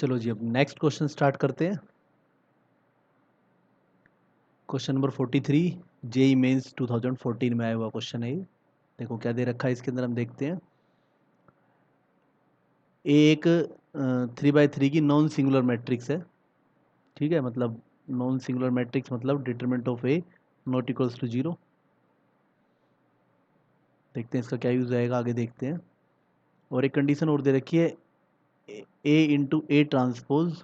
चलो जी, अब next question start करते हैं। क्वेश्चन नंबर 43 जेई मेंस 2014 में आया हुआ क्वेश्चन है ये। देखो क्या दे रखा है इसके अंदर, हम देखते हैं। एक 3/3 की नॉन सिंगुलर मैट्रिक्स है, ठीक है। मतलब नॉन सिंगुलर मैट्रिक्स मतलब determinant of A not equals to 0। देखते हैं इसका क्या यूज़ आएगा, आगे देखते हैं। और एक कंडीशन और दे रखी है, A into A transpose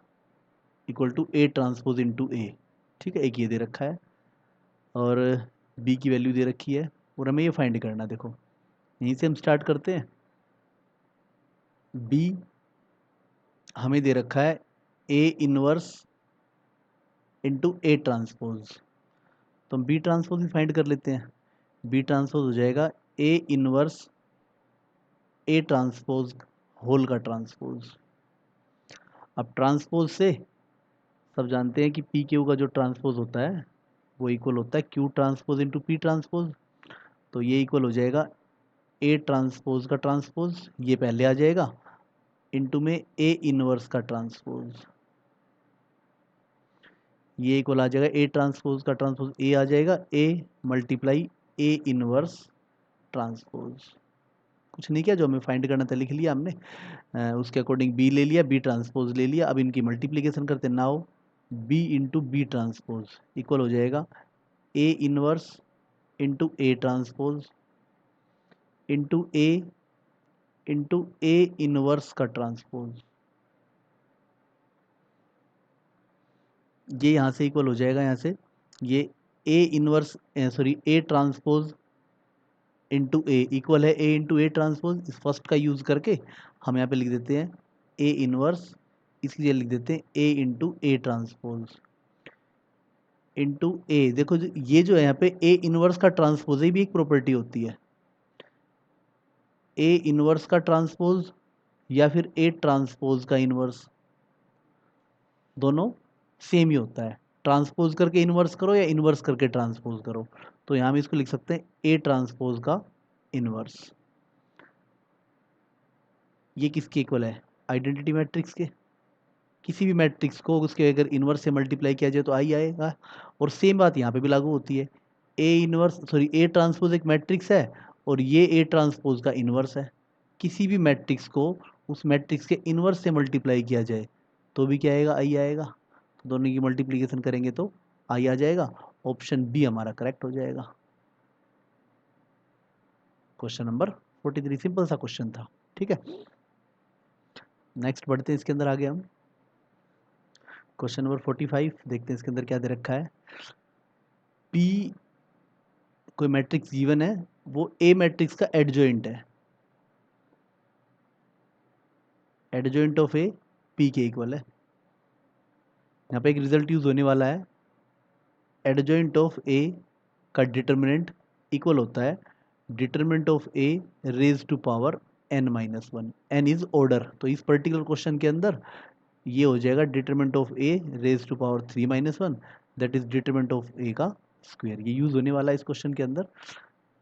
equal to A transpose into A, ठीक है। एक ये दे रखा है और बी की वैल्यू दे रखी है और हमें ये फाइंड करना है। देखो यहीं से हम स्टार्ट करते हैं। बी हमें दे रखा है ए इनवर्स इंटू ए ट्रांसपोज, तो हम बी ट्रांसपोज भी फाइंड कर लेते हैं। बी ट्रांसपोज हो जाएगा A inverse A transpose whole का ट्रांसपोज। अब ट्रांसपोज से सब जानते हैं कि पी क्यू का जो ट्रांसपोज होता है वो इक्वल होता है Q transpose into P transpose. तो ये इक्वल हो जाएगा ए ट्रांसपोज का ट्रांसपोज, ये पहले आ जाएगा, इंटू में ए इनवर्स का ट्रांसपोज, ये इक्वल आ जाएगा ए ट्रांसपोज का ट्रांसपोज, ए आ जाएगा A multiply A inverse transpose. कुछ नहीं किया, जो हमें फाइंड करना था लिख लिया हमने। उसके अकॉर्डिंग बी ले लिया, बी ट्रांसपोज ले लिया। अब इनकी मल्टीप्लीकेशन करते हैं। Now B into B transpose equal हो जाएगा A inverse into A transpose into A inverse का ट्रांसपोज। ये यहाँ से इक्वल हो जाएगा, यहाँ से ये A inverse sorry A transpose into A equal है ए इंटू ए ट्रांसपोज। इस फर्स्ट का यूज़ करके हम यहाँ पे लिख देते हैं ए इनवर्स, इसलिए लिख देते हैं ए इंटू ए ट्रांसपोज इंटू ए। देखो ये जो है यहाँ पे ए इनवर्स का ट्रांसपोज भी एक प्रॉपर्टी होती है। ए इनवर्स का ट्रांसपोज या फिर ए ट्रांसपोज का इनवर्स, दोनों सेम ही होता है। ट्रांसपोज करके इनवर्स करो या इनवर्स करके ट्रांसपोज करो, तो यहाँ हम इसको लिख सकते हैं ए ट्रांसपोज का इनवर्स। ये किसके इक्वल है? आइडेंटिटी मैट्रिक्स के। किसी भी मैट्रिक्स को उसके अगर इनवर्स से मल्टीप्लाई किया जाए तो आई आएगा। और सेम बात यहाँ पे भी लागू होती है। ए ट्रांसपोज एक मैट्रिक्स है और ये ए ट्रांसपोज का इनवर्स है। किसी भी मैट्रिक्स को उस मैट्रिक्स के इनवर्स से मल्टीप्लाई किया जाए तो भी क्या आएगा? आई आएगा। तो दोनों की मल्टीप्लीकेशन करेंगे तो आई आ जाएगा। ऑप्शन बी हमारा करेक्ट हो जाएगा। क्वेश्चन नंबर 43 सिंपल सा क्वेश्चन था, ठीक है। नेक्स्ट बढ़ते हैं इसके अंदर आगे हम। क्वेश्चन नंबर 45 देखते हैं इसके अंदर क्या दे रखा है। पी कोई मैट्रिक्स गिवन है, वो ए मैट्रिक्स का एडजॉइंट है। एडजॉइंट ऑफ ए पी के इक्वल है। यहाँ पे एक रिजल्ट यूज होने वाला है। एडजॉइंट ऑफ ए का डिटर्मिनेंट इक्वल होता है determinant of A raise to power n-1। n is order, तो इस पर्टिकुलर क्वेश्चन के अंदर ये हो जाएगा determinant of A raise to power 3-1, that is determinant of A का स्क्वायर। ये यूज होने वाला है इस क्वेश्चन के अंदर।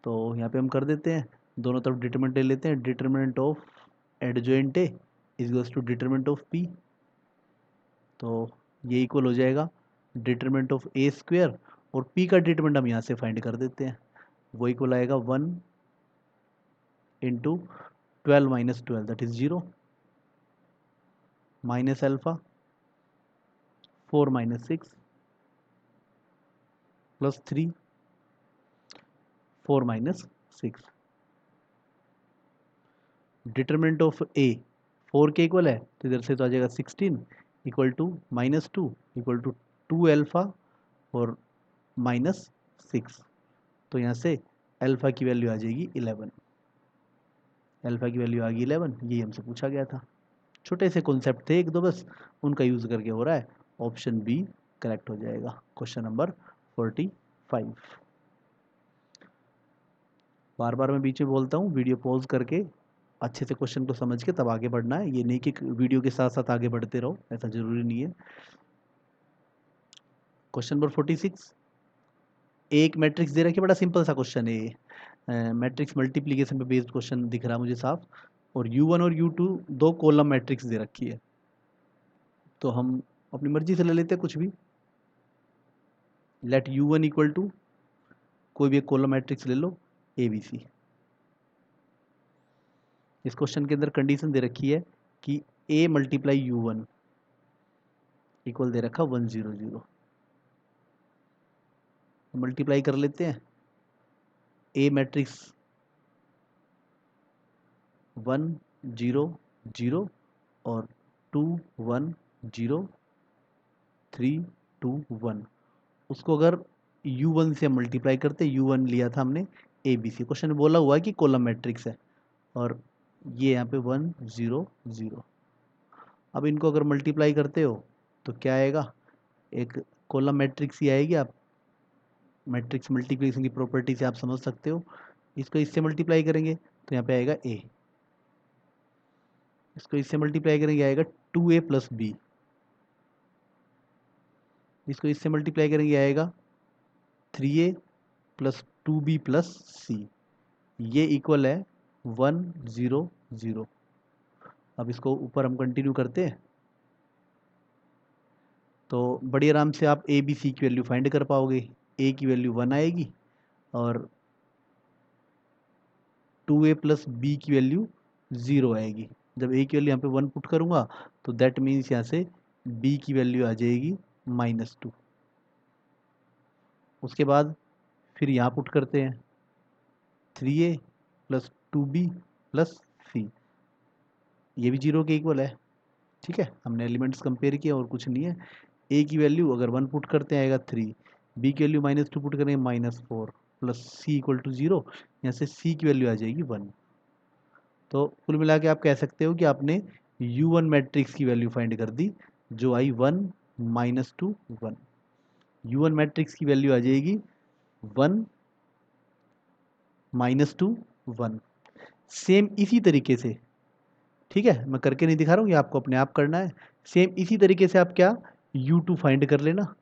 तो यहाँ पे हम कर देते हैं, दोनों तरफ डिटर्मिनेंट ले लेते हैं। Determinant of adjoint A is to determinant of P, तो ये इक्वल हो जाएगा डिटरमिनेंट ऑफ ए स्क्वेयर, और पी का डिटरमिनेंट हम यहाँ से फाइंड कर देते हैं। वो इक्वल आएगा 1 into 12-12 that is 0 minus alpha 4-6 plus 3 4-6। Determinant of A 4 के इक्वल है, तो इधर से तो आ जाएगा 16 equal to -2 equal to 2 alpha और -6। तो यहाँ से अल्फा की वैल्यू आ जाएगी 11। अल्फा की वैल्यू आ गई 11, यही हमसे पूछा गया था। छोटे से कॉन्सेप्ट थे एक दो बस, उनका यूज़ करके हो रहा है। ऑप्शन बी करेक्ट हो जाएगा। Question number 45। बार बार मैं बीच में बोलता हूँ, वीडियो पॉज करके अच्छे से क्वेश्चन को समझ के तब आगे बढ़ना है। ये नहीं कि वीडियो के साथ साथ आगे बढ़ते रहो, ऐसा ज़रूरी नहीं है। क्वेश्चन नंबर 46, एक मैट्रिक्स दे रखी है, बड़ा सिंपल सा क्वेश्चन है ये। मैट्रिक्स मल्टीप्लीकेशन पे बेस्ड क्वेश्चन दिख रहा है मुझे साफ। और U1 और U2 दो कॉलम मैट्रिक्स दे रखी है। तो हम अपनी मर्जी से ले लेते हैं कुछ भी। लेट U1 इक्वल टू कोई भी एक कॉलम मैट्रिक्स ले लो ABC। इस क्वेश्चन के अंदर कंडीशन दे रखी है कि A मल्टीप्लाई U1 इक्वल दे रखा 1 0 0। मल्टीप्लाई कर लेते हैं। A मैट्रिक्स 1 0 0 और 2 1 0 3 2 1, उसको अगर U1 से मल्टीप्लाई करते, U1 लिया था हमने ABC। क्वेश्चन में बोला हुआ है कि कॉलम मैट्रिक्स है और ये यहाँ पे 1 0 0। अब इनको अगर मल्टीप्लाई करते हो तो क्या आएगा, एक कॉलम मैट्रिक्स ही आएगी। आप मैट्रिक्स मल्टीप्लिकेशन की प्रॉपर्टी से आप समझ सकते हो। इसको इससे मल्टीप्लाई करेंगे तो यहाँ पे आएगा A, इसको इससे मल्टीप्लाई करेंगे आएगा 2A प्लस B, इसको इससे मल्टीप्लाई करेंगे आएगा 3A plus 2B plus C। ये इक्वल है 1 0 0। अब इसको ऊपर हम कंटिन्यू करते हैं तो बड़ी आराम से आप A B C की वैल्यू फाइंड कर पाओगे। A की वैल्यू 1 आएगी और 2A प्लस B की वैल्यू 0 आएगी। जब A की वैल्यू यहाँ पे 1 पुट करूँगा तो दैट मीन्स यहाँ से B की वैल्यू आ जाएगी -2। उसके बाद फिर यहाँ पुट करते हैं 3A plus 2B plus C, ये भी 0 के इक्वल है। ठीक है, हमने एलिमेंट्स कंपेयर किए और कुछ नहीं है। A की वैल्यू अगर 1 पुट करते हैं आएगा 3, B की वैल्यू -2 पुट करेंगे -4 प्लस C इक्वल टू 0, यहाँ से C की वैल्यू आ जाएगी 1। तो कुल मिला के आप कह सकते हो कि आपने U1 मैट्रिक्स की वैल्यू फाइंड कर दी जो आई 1 -2 1। U1 मैट्रिक्स की वैल्यू आ जाएगी 1 -2 1। सेम इसी तरीके से, ठीक है, मैं करके नहीं दिखा रहा हूँ, ये आपको अपने आप करना है। सेम इसी तरीके से आप क्या U2 फाइंड कर लेना।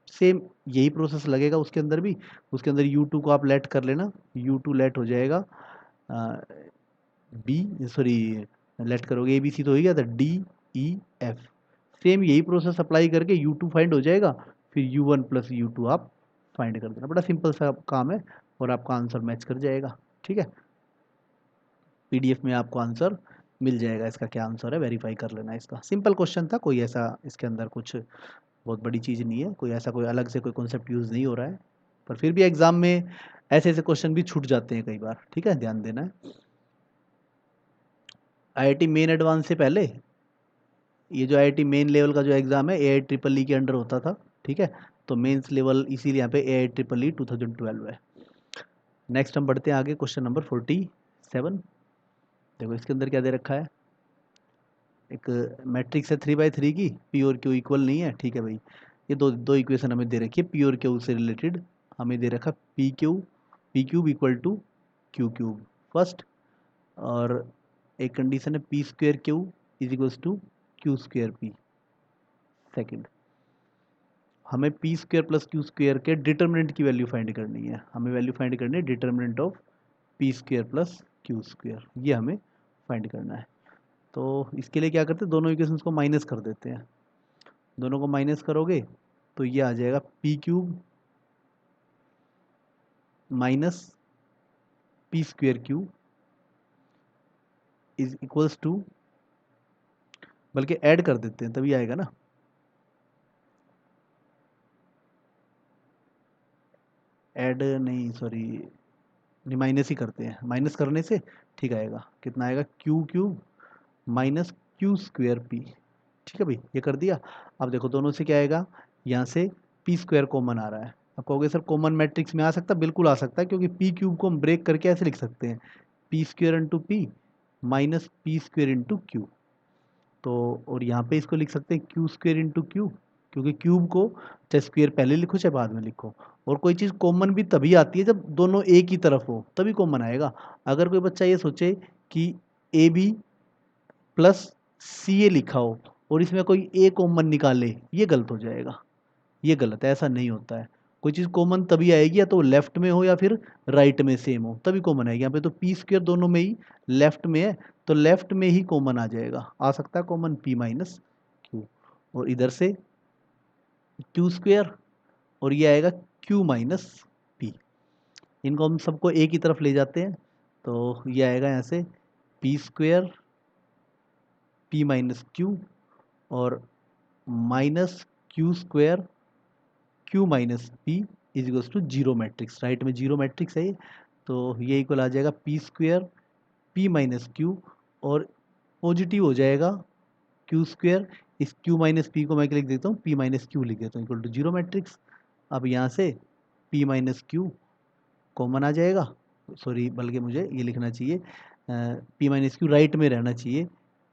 सेम यही प्रोसेस लगेगा उसके अंदर भी। उसके अंदर U2 को आप लेट कर लेना, U2 लेट हो जाएगा बी, सॉरी लेट करोगे ABC तो हो गया था DEF। सेम यही प्रोसेस अप्लाई करके U2 फाइंड हो जाएगा, फिर U1 प्लस U2 आप फाइंड कर देना। बड़ा सिंपल सा काम है और आपका आंसर मैच कर जाएगा। ठीक है, PDF में आपको आंसर मिल जाएगा। इसका क्या आंसर है वेरीफाई कर लेना। इसका सिंपल क्वेश्चन था, कोई ऐसा इसके अंदर कुछ बहुत बड़ी चीज़ नहीं है, कोई ऐसा कोई अलग से कोई कॉन्सेप्ट यूज़ नहीं हो रहा है, पर फिर भी एग्जाम में ऐसे ऐसे क्वेश्चन भी छूट जाते हैं कई बार। ठीक है, ध्यान देना है। IIT मेन एडवांस से पहले ये जो IIT मेन लेवल का जो एग्ज़ाम है AIEEE के अंडर होता था। ठीक है, तो मेंस लेवल इसीलिए यहाँ पे AIEEE 2012 है। नेक्स्ट हम बढ़ते हैं आगे, क्वेश्चन नंबर 47। देखो इसके अंदर क्या दे रखा है, एक मैट्रिक्स है 3/3 की, P और Q इक्वल नहीं है। ठीक है भाई, ये दो इक्वेशन हमें दे रखी है P और Q से रिलेटेड। हमें दे रखा P cube equal to Q first, और एक कंडीशन है P² is equals to Q² P second. हमें P² प्लस Q² के डिटर्मिनेंट की वैल्यू फाइंड करनी है। हमें वैल्यू फाइंड करनी है determinant of P² plus Q², ये हमें फाइंड करना है। तो इसके लिए क्या करते हैं, दोनों इक्वेशंस को माइनस कर देते हैं। दोनों को माइनस करोगे तो ये आ जाएगा P³ minus P²Q is equals to, बल्कि ऐड कर देते हैं तभी आएगा ना, ऐड नहीं सॉरी नहीं, माइनस ही करते हैं। माइनस करने से ठीक आएगा, कितना आएगा Q³ माइनस Q² P। ठीक है भाई, ये कर दिया। अब देखो दोनों से क्या आएगा, यहाँ से P² कॉमन आ रहा है। अब कहोगे सर कॉमन मैट्रिक्स में आ सकता है, बिल्कुल आ सकता है, क्योंकि P³ को हम ब्रेक करके ऐसे लिख सकते हैं P² into P minus P² into Q। तो और यहाँ पे इसको लिख सकते हैं Q² इंटू Q, क्योंकि क्यूब को चाहे स्क्वायर पहले लिखो चाहे बाद में लिखो। और कोई चीज़ कॉमन भी तभी आती है जब दोनों एक ही तरफ हो, तभी कॉमन आएगा। अगर कोई बच्चा ये सोचे कि AB प्लस CA लिखा हो और इसमें कोई A कॉमन निकाले, ये गलत हो जाएगा, ये गलत है, ऐसा नहीं होता है। कोई चीज़ कॉमन तभी आएगी या तो लेफ्ट में हो या फिर राइट में सेम हो, तभी कॉमन आएगी। यहाँ पे तो P² दोनों में ही लेफ्ट में है, तो लेफ्ट में ही कॉमन आ जाएगा। आ सकता है कॉमन P माइनस क्यू, और इधर से क्यू स्क्वेयर, और ये आएगा क्यू माइनस पी। इनको हम सबको एक ही तरफ ले जाते हैं, तो ये आएगा यहाँ से P square P minus Q और minus Q square Q minus P is equals to zero matrix. Right में जीरो मैट्रिक्स है ये, तो ये इक्वल आ जाएगा P square P minus Q, और पॉजिटिव हो जाएगा क्यू स्क्वेयर। इस क्यू माइनस पी को मैं लिख देता हूँ, पी माइनस क्यू लिख देता हूँ, इक्वल टू जीरो मैट्रिक्स। अब यहाँ से पी माइनस क्यू कॉमन आ जाएगा, सॉरी बल्कि मुझे ये लिखना चाहिए पी माइनस क्यू राइट में रहना चाहिए,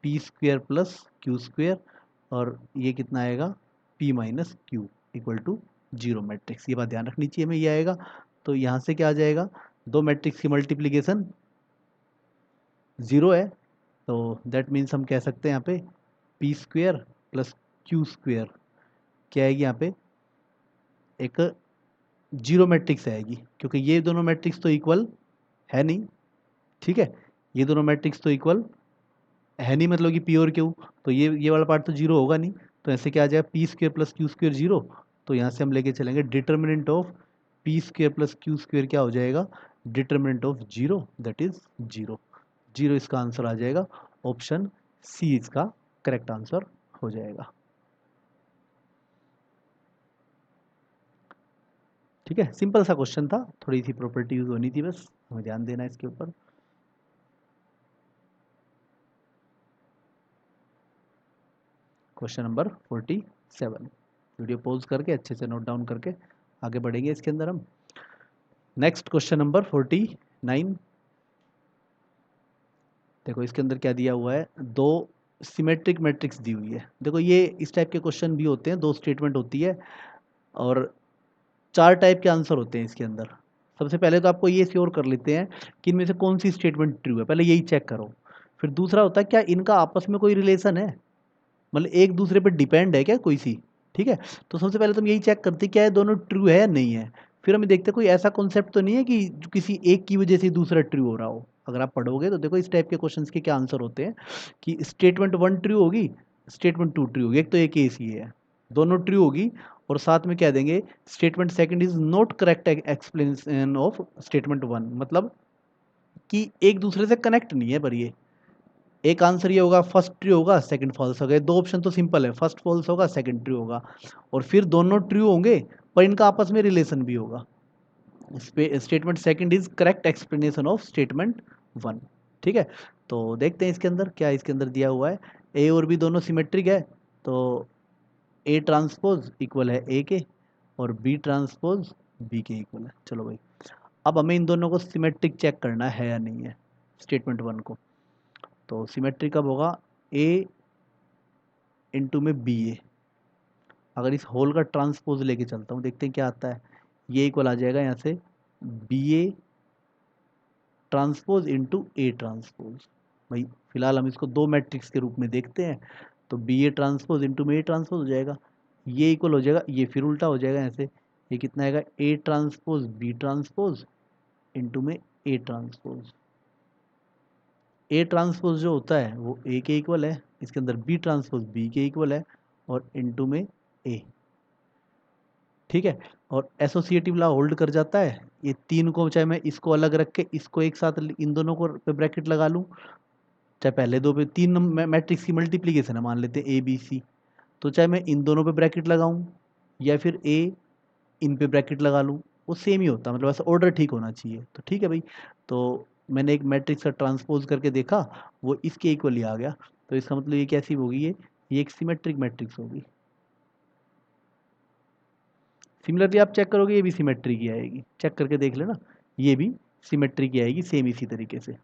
P square plus Q square, और ये कितना आएगा P minus Q equal to zero matrix. ये बात ध्यान रखनी चाहिए हमें, ये आएगा। तो यहाँ से क्या आ जाएगा, दो मैट्रिक्स की मल्टीप्लीकेशन ज़ीरो है, तो दैट मीन्स हम कह सकते हैं यहाँ पे P square plus Q square क्या आएगी, यहाँ पे एक जीरो मैट्रिक्स आएगी, क्योंकि ये दोनों मैट्रिक्स तो इक्वल है नहीं। ठीक है, ये दोनों मैट्रिक्स तो इक्वल है नहीं, मतलब कि पी और क्यू, तो ये वाला पार्ट तो जीरो होगा नहीं। तो ऐसे क्या आ जाएगा P square plus Q square zero. तो यहाँ से हम लेके चलेंगे determinant of P square plus Q square क्या हो जाएगा, determinant of zero, that is zero. Zero इसका आंसर आ जाएगा, ऑप्शन सी इसका करेक्ट आंसर हो जाएगा। ठीक है, सिंपल सा क्वेश्चन था, थोड़ी सी प्रॉपर्टी यूज होनी थी, बस हमें ध्यान देना है इसके ऊपर। क्वेश्चन नंबर 47, वीडियो पॉज करके अच्छे से नोट डाउन करके आगे बढ़ेंगे इसके अंदर हम। नेक्स्ट क्वेश्चन नंबर 49, देखो इसके अंदर क्या दिया हुआ है, दो सिमेट्रिक मैट्रिक्स दी हुई है। देखो ये इस टाइप के क्वेश्चन भी होते हैं, दो स्टेटमेंट होती है और चार टाइप के आंसर होते हैं इसके अंदर। सबसे पहले तो आपको ये श्योर कर लेते हैं कि इनमें से कौन सी स्टेटमेंट ट्रू है, पहले यही चेक करो। फिर दूसरा होता है क्या इनका आपस में कोई रिलेशन है, मतलब एक दूसरे पर डिपेंड है क्या कोई सी। ठीक है, तो सबसे पहले तुम यही चेक करते हैं क्या ये दोनों ट्रू है या नहीं है। फिर हमें देखते हैं कोई ऐसा कॉन्सेप्ट तो नहीं है कि किसी एक की वजह से दूसरा ट्रू हो रहा हो। अगर आप पढ़ोगे तो देखो इस टाइप के क्वेश्चंस के क्या आंसर होते हैं कि स्टेटमेंट वन ट्रू होगी, स्टेटमेंट टू ट्रू होगी, एक तो एक केस ही है, दोनों ट्रू होगी, और साथ में क्या देंगे, statement second is not correct explanation of statement one, मतलब कि एक दूसरे से कनेक्ट नहीं है। पर ये एक आंसर ये होगा फर्स्ट ट्रू होगा सेकंड फॉल्स होगा, दो ऑप्शन तो सिंपल है, फर्स्ट फॉल्स होगा सेकंड ट्रू होगा, और फिर दोनों ट्रू होंगे पर इनका आपस में रिलेशन भी होगा। Statement second is correct explanation of statement one. ठीक है, तो देखते हैं इसके अंदर क्या इसके अंदर दिया हुआ है। ए और बी दोनों सिमेट्रिक है, तो ए ट्रांसपोज इक्वल है ए के, और बी ट्रांसपोज बी के इक्वल है। चलो भाई, अब हमें इन दोनों को सिमेट्रिक चेक करना है या नहीं है स्टेटमेंट वन को। तो सिमेट्रिक कब होगा, ए इंटू में बी ए। अगर इस होल का ट्रांसपोज लेके चलता हूँ, देखते हैं क्या आता है। ये इक्वल आ जाएगा यहाँ से B A transpose into A transpose. भाई फिलहाल हम इसको दो मैट्रिक्स के रूप में देखते हैं, तो बी ए ट्रांसपोज इंटू में ए ट्रांसपोज हो जाएगा। ये इक्वल हो जाएगा, ये फिर उल्टा हो जाएगा यहाँ से, ये कितना आएगा A transpose B transpose into में ए ट्रांसपोज। ए ट्रांसपोज जो होता है वो ए के इक्वल है, इसके अंदर बी ट्रांसपोज बी के इक्वल है, और इनटू में ए। ठीक है, और एसोसिएटिव लॉ होल्ड कर जाता है। ये तीन को चाहे मैं इसको अलग रख के इसको एक साथ इन दोनों को पे ब्रैकेट लगा लूँ, चाहे पहले दो पे तीन मैट्रिक्स की मल्टीप्लीकेशन है, मान लेते हैं ए बी सी, तो चाहे मैं इन दोनों पे ब्रैकेट लगाऊं या फिर ए इन पे ब्रैकेट लगा लूँ, वो सेम ही होता है, मतलब ऐसा ऑर्डर ठीक होना चाहिए। तो ठीक है भाई, तो मैंने एक मैट्रिक्स का ट्रांसपोज करके देखा, वो इसके इक्वली आ गया, तो इसका मतलब ये कैसी होगी, ये एक सिमेट्रिक मैट्रिक्स होगी। सिमिलरली आप चेक करोगे ये भी सिमेट्री की आएगी, चेक करके देख लेना, ये भी सिमेट्री की आएगी सेम इसी तरीके से।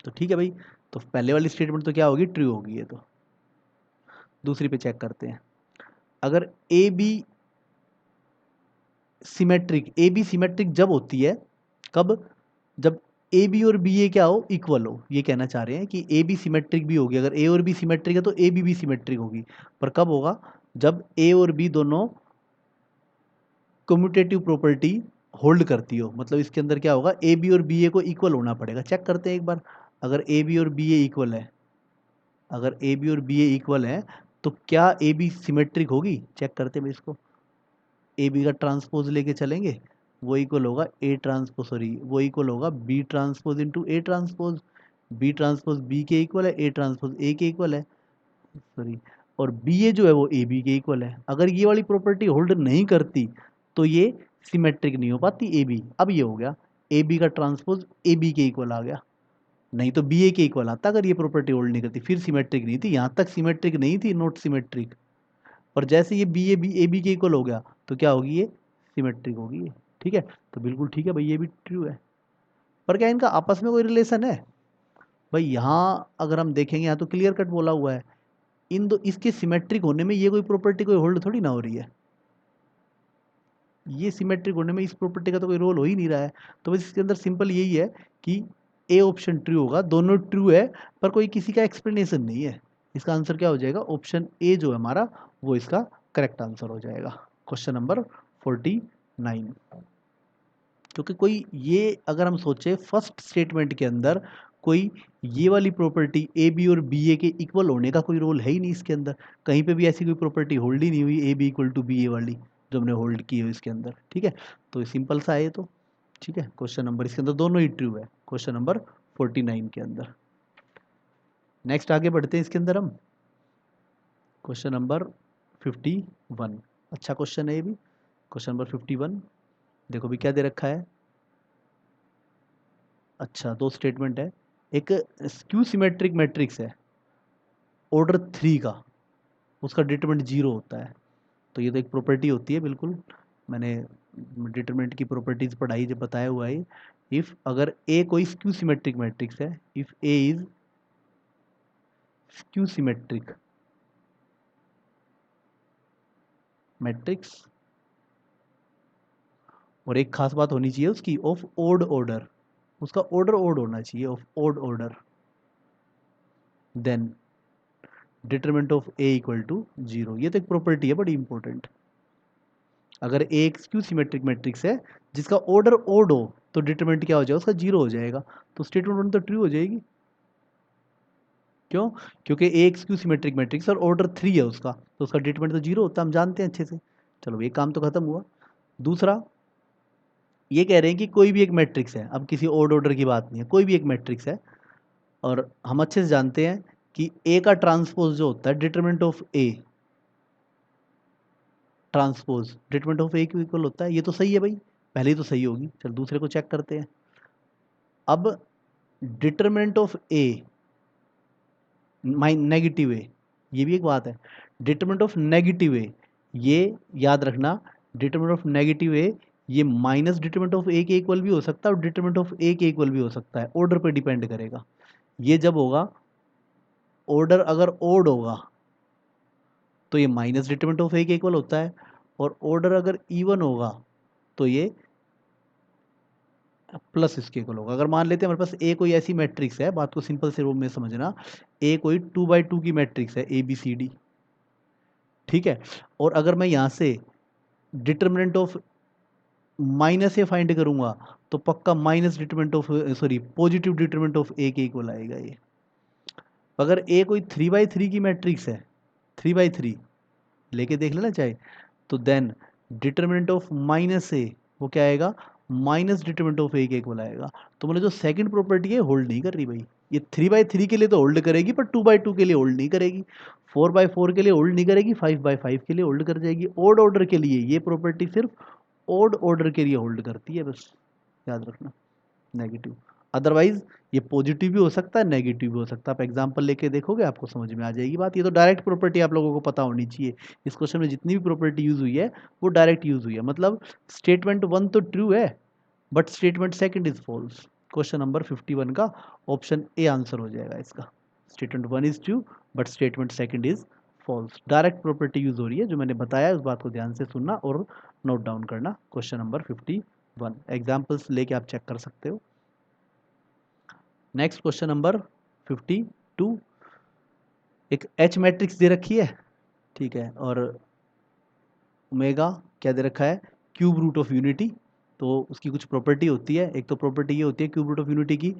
तो ठीक है भाई, तो पहले वाली स्टेटमेंट तो क्या होगी, ट्रू होगी ये। तो दूसरी पे चेक करते हैं, अगर A B symmetric, A B symmetric जब होती है, कब, जब ए बी और बी ए क्या हो, इक्वल हो। ये कहना चाह रहे हैं कि ए बी सिमेट्रिक भी होगी, अगर ए और बी सिमेट्रिक है तो ए बी भी सिमेट्रिक होगी। पर कब होगा, जब ए और बी दोनों कम्यूटेटिव प्रॉपर्टी होल्ड करती हो, मतलब इसके अंदर क्या होगा, ए बी और बी ए को इक्वल होना पड़ेगा। चेक करते हैं एक बार, अगर ए बी और बी ए इक्वल है, अगर ए बी और बी ए इक्वल है, तो क्या ए बी सिमेट्रिक होगी? चेक करते हैं इसको। ए बी का ट्रांसपोज लेके चलेंगे, वो इक्वल होगा ए ट्रांसपोज, सॉरी वो इक्वल होगा B transpose into A transpose. B transpose B के इक्वल है, ए ट्रांसपोज ए के इक्वल है, सॉरी, और बी ए जो है वो ए बी के इक्वल है। अगर ये वाली प्रॉपर्टी होल्ड नहीं करती तो ये सिमेट्रिक नहीं हो पाती ए बी। अब ये हो गया ए बी का ट्रांसपोज ए बी के इक्वल आ गया, नहीं तो बी ए के इक्वल आता अगर ये प्रॉपर्टी होल्ड नहीं करती, फिर सिमेट्रिक नहीं थी, यहाँ तक सिमेट्रिक नहीं थी, नॉट सिमेट्रिक। और जैसे ये बी ए बी के इक्वल हो गया तो क्या होगी, ये सिमेट्रिक होगी ये। ठीक है, तो बिल्कुल ठीक है भाई, ये भी ट्रू है। पर क्या इनका आपस में कोई रिलेशन है? भाई यहाँ अगर हम देखेंगे, यहाँ तो क्लियर कट बोला हुआ है, इन दो इसके सिमेट्रिक होने में ये कोई प्रॉपर्टी कोई होल्ड थोड़ी ना हो रही है। ये सिमेट्रिक होने में इस प्रॉपर्टी का तो कोई रोल हो ही नहीं रहा है। तो बस इसके अंदर सिंपल यही है कि ए ऑप्शन ट्रू होगा, दोनों ट्रू है पर कोई किसी का एक्सप्लेनेशन नहीं है। इसका आंसर क्या हो जाएगा, ऑप्शन ए जो है हमारा वो इसका करेक्ट आंसर हो जाएगा, क्वेश्चन नंबर 49। क्योंकि कोई ये अगर हम सोचे फर्स्ट स्टेटमेंट के अंदर कोई ये वाली प्रॉपर्टी ए बी और बी ए के इक्वल होने का कोई रोल है ही नहीं इसके अंदर, कहीं पे भी ऐसी कोई प्रॉपर्टी होल्ड ही नहीं हुई A B equal to B A वाली जो हमने होल्ड की है इसके अंदर। ठीक है, तो सिंपल सा है ये तो। ठीक है, क्वेश्चन नंबर इसके अंदर दोनों ही ट्रू है, क्वेश्चन नंबर 49 के अंदर। नेक्स्ट आगे बढ़ते हैं इसके अंदर हम, क्वेश्चन नंबर 51। अच्छा क्वेश्चन है ये भी, क्वेश्चन नंबर 51। देखो भी क्या दे रखा है। अच्छा, दो स्टेटमेंट है, एक स्क्यू सिमेट्रिक मैट्रिक्स है ऑर्डर 3 का, उसका डिटरमिनेंट 0 होता है। तो ये तो एक प्रॉपर्टी होती है, बिल्कुल मैंने डिटरमिनेंट की प्रॉपर्टीज पढ़ाई जब बताया हुआ है। इफ अगर ए कोई स्क्यू सिमेट्रिक मैट्रिक्स है, if A is skew symmetric matrix, और एक खास बात होनी चाहिए उसकी, ऑफ ओड ऑर्डर, उसका ऑर्डर ओड होना चाहिए, of odd order, then determinant of A equal to 0। ये तो एक प्रॉपर्टी है बड़ी इंपॉर्टेंट। अगर ए एक स्क्यू सिमेट्रिक मैट्रिक्स है जिसका ऑर्डर ओड हो तो डिटरमिनेंट क्या हो जाएगा, उसका 0 हो जाएगा। तो स्टेटमेंट 1 तो ट्रू हो जाएगी। क्यों? क्योंकि ए एक स्क्यू सिमेट्रिक मैट्रिक्स और ऑर्डर 3 है उसका, तो उसका डिटरमिनेंट तो 0 होता है, हम जानते हैं अच्छे से। चलो ये काम तो खत्म हुआ। दूसरा, ये कह रहे हैं कि कोई भी एक मैट्रिक्स है, अब किसी ओड ऑर्डर की बात नहीं है, कोई भी एक मैट्रिक्स है, और हम अच्छे से जानते हैं कि ए का ट्रांसपोज जो होता है determinant of A, transpose determinant of A Q equal होता है। ये तो सही है भाई, पहले ही तो सही होगी। चल दूसरे को चेक करते हैं। अब डिटरमिनेंट ऑफ ए नेगेटिव ए, ये भी एक बात है। डिटरमिनेंट ऑफ नेगेटिव ए, ये याद रखना, डिटरमिनेंट ऑफ नेगेटिव ए ये माइनस डिटरमिनेंट ऑफ ए के इक्वल भी हो सकता है और डिटरमिनेंट ऑफ ए के इक्वल भी हो सकता है, ऑर्डर पे डिपेंड करेगा। ये जब होगा, ऑर्डर अगर ओड होगा तो ये माइनस डिटरमिनेंट ऑफ ए के इक्वल होता है, और ऑर्डर अगर इवन होगा तो ये प्लस इसके इक्वल होगा। अगर मान लेते हैं हमारे पास ए कोई ऐसी मैट्रिक्स है, बात को सिंपल से रूप में समझना, ए कोई 2x2 की मैट्रिक्स है ए बी सी डी, ठीक है, और अगर मैं यहाँ से determinant of minus A find करूंगा तो पक्का minus determinant of, sorry positive determinant of A के इक्वल आएगा ये। अगर ए कोई 3x3 की मैट्रिक्स है, 3x3 लेके देख लेना चाहे, तो देन डिटरमिनेंट ऑफ माइनस ए वो क्या आएगा, माइनस डिटरमिनेंट ऑफ ए के इक्वल आएगा। तो मतलब जो सेकंड प्रॉपर्टी है होल्ड नहीं कर रही भाई, ये 3x3 के लिए तो होल्ड करेगी पर 2x2 के लिए होल्ड नहीं करेगी, 4x4 के लिए होल्ड नहीं करेगी, 5x5 के लिए होल्ड कर जाएगी। ओड ऑर्डर के लिए ये प्रॉपर्टी सिर्फ ओड ऑर्डर के लिए होल्ड करती है, बस याद रखना, नेगेटिव। अदरवाइज ये पॉजिटिव भी हो सकता है, नेगेटिव भी हो सकता है। आप एग्जांपल लेके देखोगे आपको समझ में आ जाएगी बात। ये तो डायरेक्ट प्रॉपर्टी आप लोगों को पता होनी चाहिए। इस क्वेश्चन में जितनी भी प्रॉपर्टी यूज हुई है वो डायरेक्ट यूज हुई है, मतलब स्टेटमेंट 1 तो ट्रू है but statement second is false. Question number 51 का ऑप्शन ए आंसर हो जाएगा इसका। Statement 1 is true but statement second is false. Direct property use हो रही है, जो मैंने बताया उस बात को ध्यान से सुनना और नोट डाउन करना। क्वेश्चन नंबर 51 एग्जाम्पल्स लेके आप चेक कर सकते हो। नेक्स्ट क्वेश्चन नंबर 52, एक एच मैट्रिक्स दे रखी है, ठीक है, और ओमेगा क्या दे रखा है, क्यूब रूट ऑफ यूनिटी। तो उसकी कुछ प्रॉपर्टी होती है, एक तो प्रॉपर्टी ये होती है क्यूब रूट ऑफ यूनिटी की,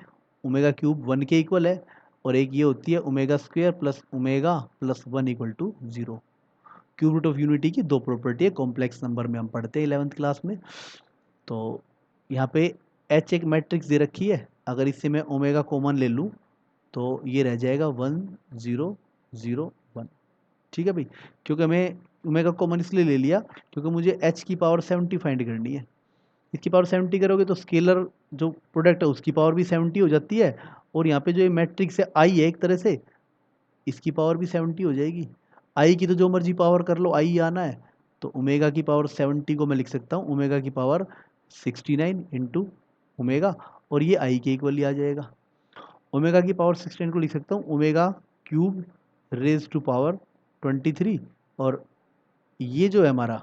ओमेगा क्यूब 1 के इक्वल है, और एक ये होती है omega square plus omega plus 1 equal to 0। Cube root of unity की दो प्रॉपर्टी है, कॉम्प्लेक्स नंबर में हम पढ़ते हैं 11th क्लास में। तो यहाँ पे एच एक मैट्रिक्स दे रखी है, अगर इससे मैं ओमेगा कॉमन ले लूँ तो ये रह जाएगा 1 0 0 1। ठीक है भाई, क्योंकि हमें ओमेगा कॉमन इसलिए ले लिया क्योंकि मुझे एच की पावर 70 फाइंड करनी है। इसकी पावर 70 करोगे तो स्केलर जो प्रोडक्ट है उसकी पावर भी 70 हो जाती है, और यहाँ पे जो ये मैट्रिक्स है आई है एक तरह से, इसकी पावर भी 70 हो जाएगी। आई की तो जो मर्जी पावर कर लो, आई आना है। तो ओमेगा की पावर 70 को मैं लिख सकता हूँ ओमेगा की पावर 69 इंटू ओमेगा, और ये आई के इक्वल ही आ जाएगा। ओमेगा की पावर 69 को लिख सकता हूँ omega cube raise to power 23, और ये जो है हमारा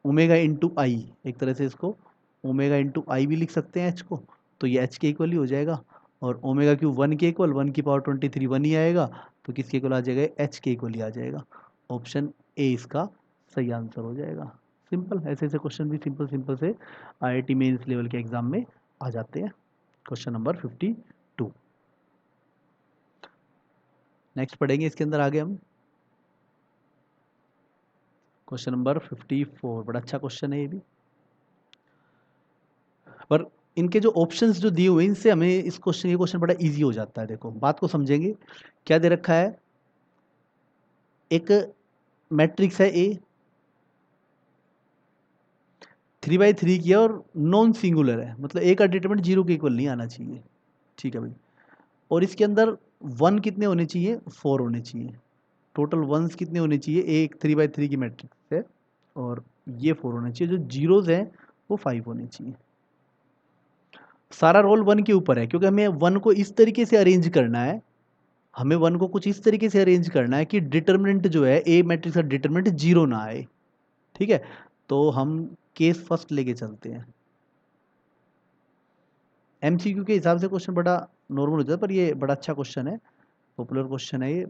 ओमेगा इंटू आई, एक तरह से इसको ओमेगा इंटू आई भी लिख सकते हैं एच को, तो ये एच के इक्वल ही हो जाएगा। और ओमेगा क्यूब 1 के इक्वल, 1 की पावर 23 1 ही आएगा, तो किसके इक्वल आ जाएगा, एच के इक्वल ही आ जाएगा। ऑप्शन ए इसका सही आंसर हो जाएगा। सिंपल, ऐसे ऐसे क्वेश्चन भी सिंपल सिंपल से IIT मेंस लेवल के एग्जाम में आ जाते हैं। Question number 52। नेक्स्ट पढ़ेंगे इसके अंदर आगे हम क्वेश्चन नंबर 54। बड़ा अच्छा क्वेश्चन है ये भी, पर इनके जो ऑप्शंस जो दिए हुए इनसे हमें इस क्वेश्चन ये क्वेश्चन बड़ा इजी हो जाता है। देखो बात को समझेंगे, क्या दे रखा है, एक मैट्रिक्स है ए 3/3 की है और नॉन सिंगुलर है, मतलब ए का डिटरमिनेंट 0 के इक्वल नहीं आना चाहिए। ठीक है भाई, और इसके अंदर 1 कितने होने चाहिए, 4 होने चाहिए। टोटल वंस कितने होने चाहिए, एक 3/3 की मैट्रिक्स है और ये 4 होने चाहिए, जो जीरोज हैं वो 5 होने चाहिए। सारा रोल 1 के ऊपर है, क्योंकि हमें 1 को इस तरीके से अरेंज करना है, हमें 1 को कुछ इस तरीके से अरेंज करना है कि डिटरमिनेंट जो है ए मैट्रिक्स का डिटरमिनेंट 0 ना आए। ठीक है, तो हम केस फर्स्ट लेके चलते हैं। MCQ के हिसाब से क्वेश्चन बड़ा नॉर्मल हो जाता है, पर ये बड़ा अच्छा क्वेश्चन है, पॉपुलर क्वेश्चन है ये।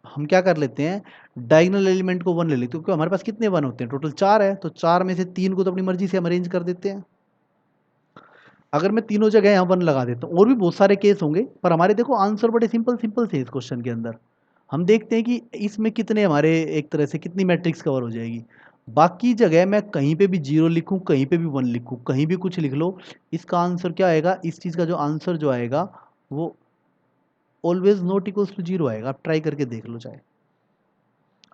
हम क्या कर लेते हैं, डायगोनल एलिमेंट को 1 ले लेते हैं, क्योंकि हमारे पास कितने 1 होते हैं, टोटल 4 है, तो 4 में से 3 को तो अपनी मर्जी से हम अरेंज कर देते हैं। अगर मैं तीनों जगह यहाँ 1 लगा देता हूँ, और भी बहुत सारे केस होंगे, पर हमारे देखो आंसर बड़े सिंपल सिंपल से इस क्वेश्चन के अंदर। हम देखते हैं कि इसमें कितने हमारे एक तरह से कितनी मैट्रिक्स कवर हो जाएगी। बाकी जगह मैं कहीं पे भी 0 लिखूं, कहीं पे भी 1 लिखूं, कहीं भी कुछ लिख लो, इसका आंसर क्या आएगा, इस चीज़ का जो आंसर जो आएगा वो ऑलवेज नॉट इक्वल्स टू 0 आएगा। आप ट्राई करके देख लो, चाहे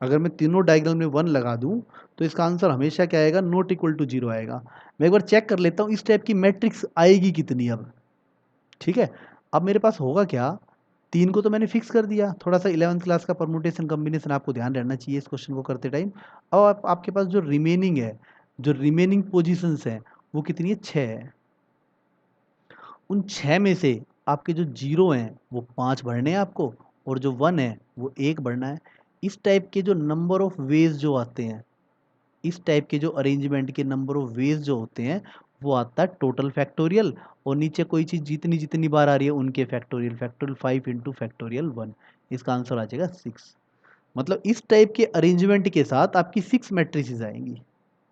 अगर मैं तीनों डायगोनल में 1 लगा दूं तो इसका आंसर हमेशा क्या आएगा, नॉट इक्वल टू 0 आएगा। मैं एक बार चेक कर लेता हूँ इस टाइप की मैट्रिक्स आएगी कितनी अब। ठीक है, अब मेरे पास होगा क्या, 3 को तो मैंने फिक्स कर दिया, थोड़ा सा 11th क्लास का परमुटेशन कॉम्बिनेशन आपको ध्यान रहना चाहिए इस क्वेश्चन को करते टाइम। अब आपके पास जो रिमेनिंग है, जो रिमेनिंग पोजिशंस हैं वो कितनी है, 6 है। उन 6 में से आपके जो 0 हैं वो 5 भरने हैं आपको, और जो 1 है वो 1 भरना है। इस टाइप के जो नंबर ऑफ वेज जो आते हैं, इस टाइप के जो अरेंजमेंट के नंबर ऑफ वेज जो होते हैं वो आता है टोटल फैक्टोरियल, और नीचे कोई चीज़ जितनी जितनी बार आ रही है उनके फैक्टोरियल, फैक्टोरियल 5 इंटू फैक्टोरियल 1। इसका आंसर आ जाएगा 6। मतलब इस टाइप के अरेंजमेंट के साथ आपकी 6 मैट्रिसेस आएंगी।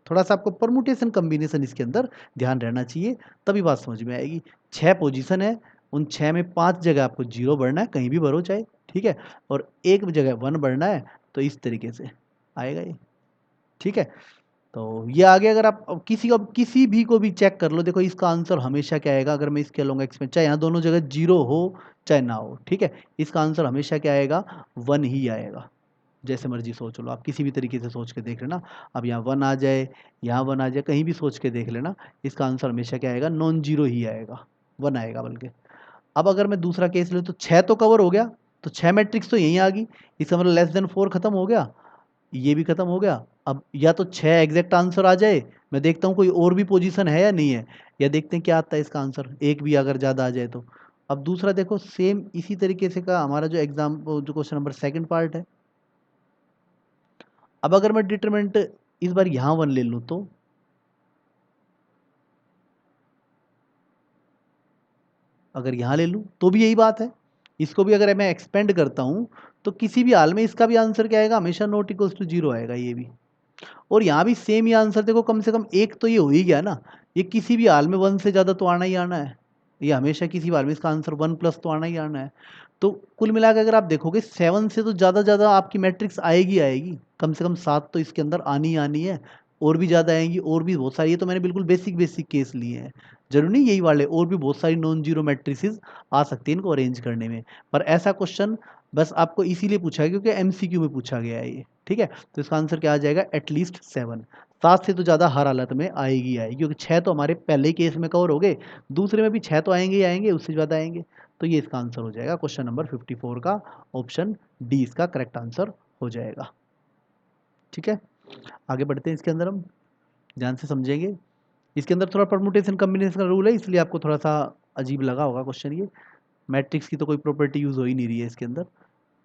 थोड़ा सा आपको परमुटेशन कम्बिनेशन इसके अंदर ध्यान रहना चाहिए, तभी बात समझ में आएगी। 6 पोजीशन है, उन 6 में 5 जगह आपको 0 भरना है, कहीं भी भरो चाहे, ठीक है, और एक जगह 1 भरना है, तो इस तरीके से आएगा ये। ठीक है, तो ये आगे अगर आप अब किसी भी को भी चेक कर लो, देखो इसका आंसर हमेशा क्या आएगा, अगर मैं इसके लूँगा एक्सपेंड, चाहे यहाँ दोनों जगह 0 हो चाहे ना हो, ठीक है, इसका आंसर हमेशा क्या आएगा, 1 ही आएगा। जैसे मर्जी सोच लो, आप किसी भी तरीके से सोच के देख लेना, अब यहाँ 1 आ जाए, यहाँ 1 आ जाए, कहीं भी सोच के देख लेना, इसका आंसर हमेशा क्या आएगा, नॉन जीरो ही आएगा, 1 आएगा बल्कि। अब अगर मैं दूसरा केस लूँ तो 6 तो कवर हो गया, तो 6 मैट्रिक्स तो यहीं आ गई, इसका मतलब लेस देन 4 खत्म हो गया, ये भी खत्म हो गया। अब या तो 6 एग्जैक्ट आंसर आ जाए, मैं देखता हूँ कोई और भी पोजीशन है या नहीं है, या देखते हैं क्या आता है इसका आंसर, एक भी अगर ज़्यादा आ जाए तो। अब दूसरा देखो, सेम इसी तरीके से का हमारा जो एग्जाम जो क्वेश्चन नंबर 2 पार्ट है। अब अगर मैं डिटरमिनेंट इस बार यहाँ 1 ले लूँ तो अगर यहाँ ले लूँ तो भी यही बात है, इसको भी अगर मैं एक्सपेंड करता हूँ तो किसी भी हाल में इसका भी आंसर क्या आएगा, हमेशा नॉट इक्वल्स टू 0 आएगा ये भी। और यहाँ भी सेम ही आंसर, देखो कम से कम एक तो ये हो ही गया ना, ये किसी भी हाल में 1 से ज़्यादा तो आना ही आना है। ये हमेशा किसी बार में इसका आंसर 1+ तो आना ही आना है। तो कुल मिला के अगर आप देखोगे 7 से तो ज़्यादा आपकी मैट्रिक्स आएगी आएगी, कम से कम 7 तो इसके अंदर आनी ही आनी है, और भी ज़्यादा आएंगी, और भी बहुत सारी। ये तो मैंने बिल्कुल बेसिक केस लिए हैं, जरूरी नहीं यही वाले, और भी बहुत सारी नॉन जीरो मैट्रिसेस आ सकती है इनको अरेंज करने में। पर ऐसा क्वेश्चन बस आपको इसीलिए पूछा है क्योंकि MCQ में पूछा गया है ये, ठीक है। तो इसका आंसर क्या आ जाएगा, एटलीस्ट 7। 7 से तो ज़्यादा हर हालत में आएगी आएगी, क्योंकि 6 तो हमारे पहले केस में कवर हो गए, दूसरे में भी 6 तो आएंगे ही आएंगे, उससे ज़्यादा आएंगे। तो ये इसका आंसर हो जाएगा क्वेश्चन नंबर 54 का, ऑप्शन डी इसका करेक्ट आंसर हो जाएगा। ठीक है, आगे बढ़ते हैं। इसके अंदर हम ध्यान से समझेंगे। इसके अंदर थोड़ा परमुटेशन कम्बिनेशन का रूल है, इसलिए आपको थोड़ा सा अजीब लगा होगा क्वेश्चन ये। मैट्रिक्स की तो कोई प्रॉपर्टी यूज़ हो ही नहीं रही है इसके अंदर।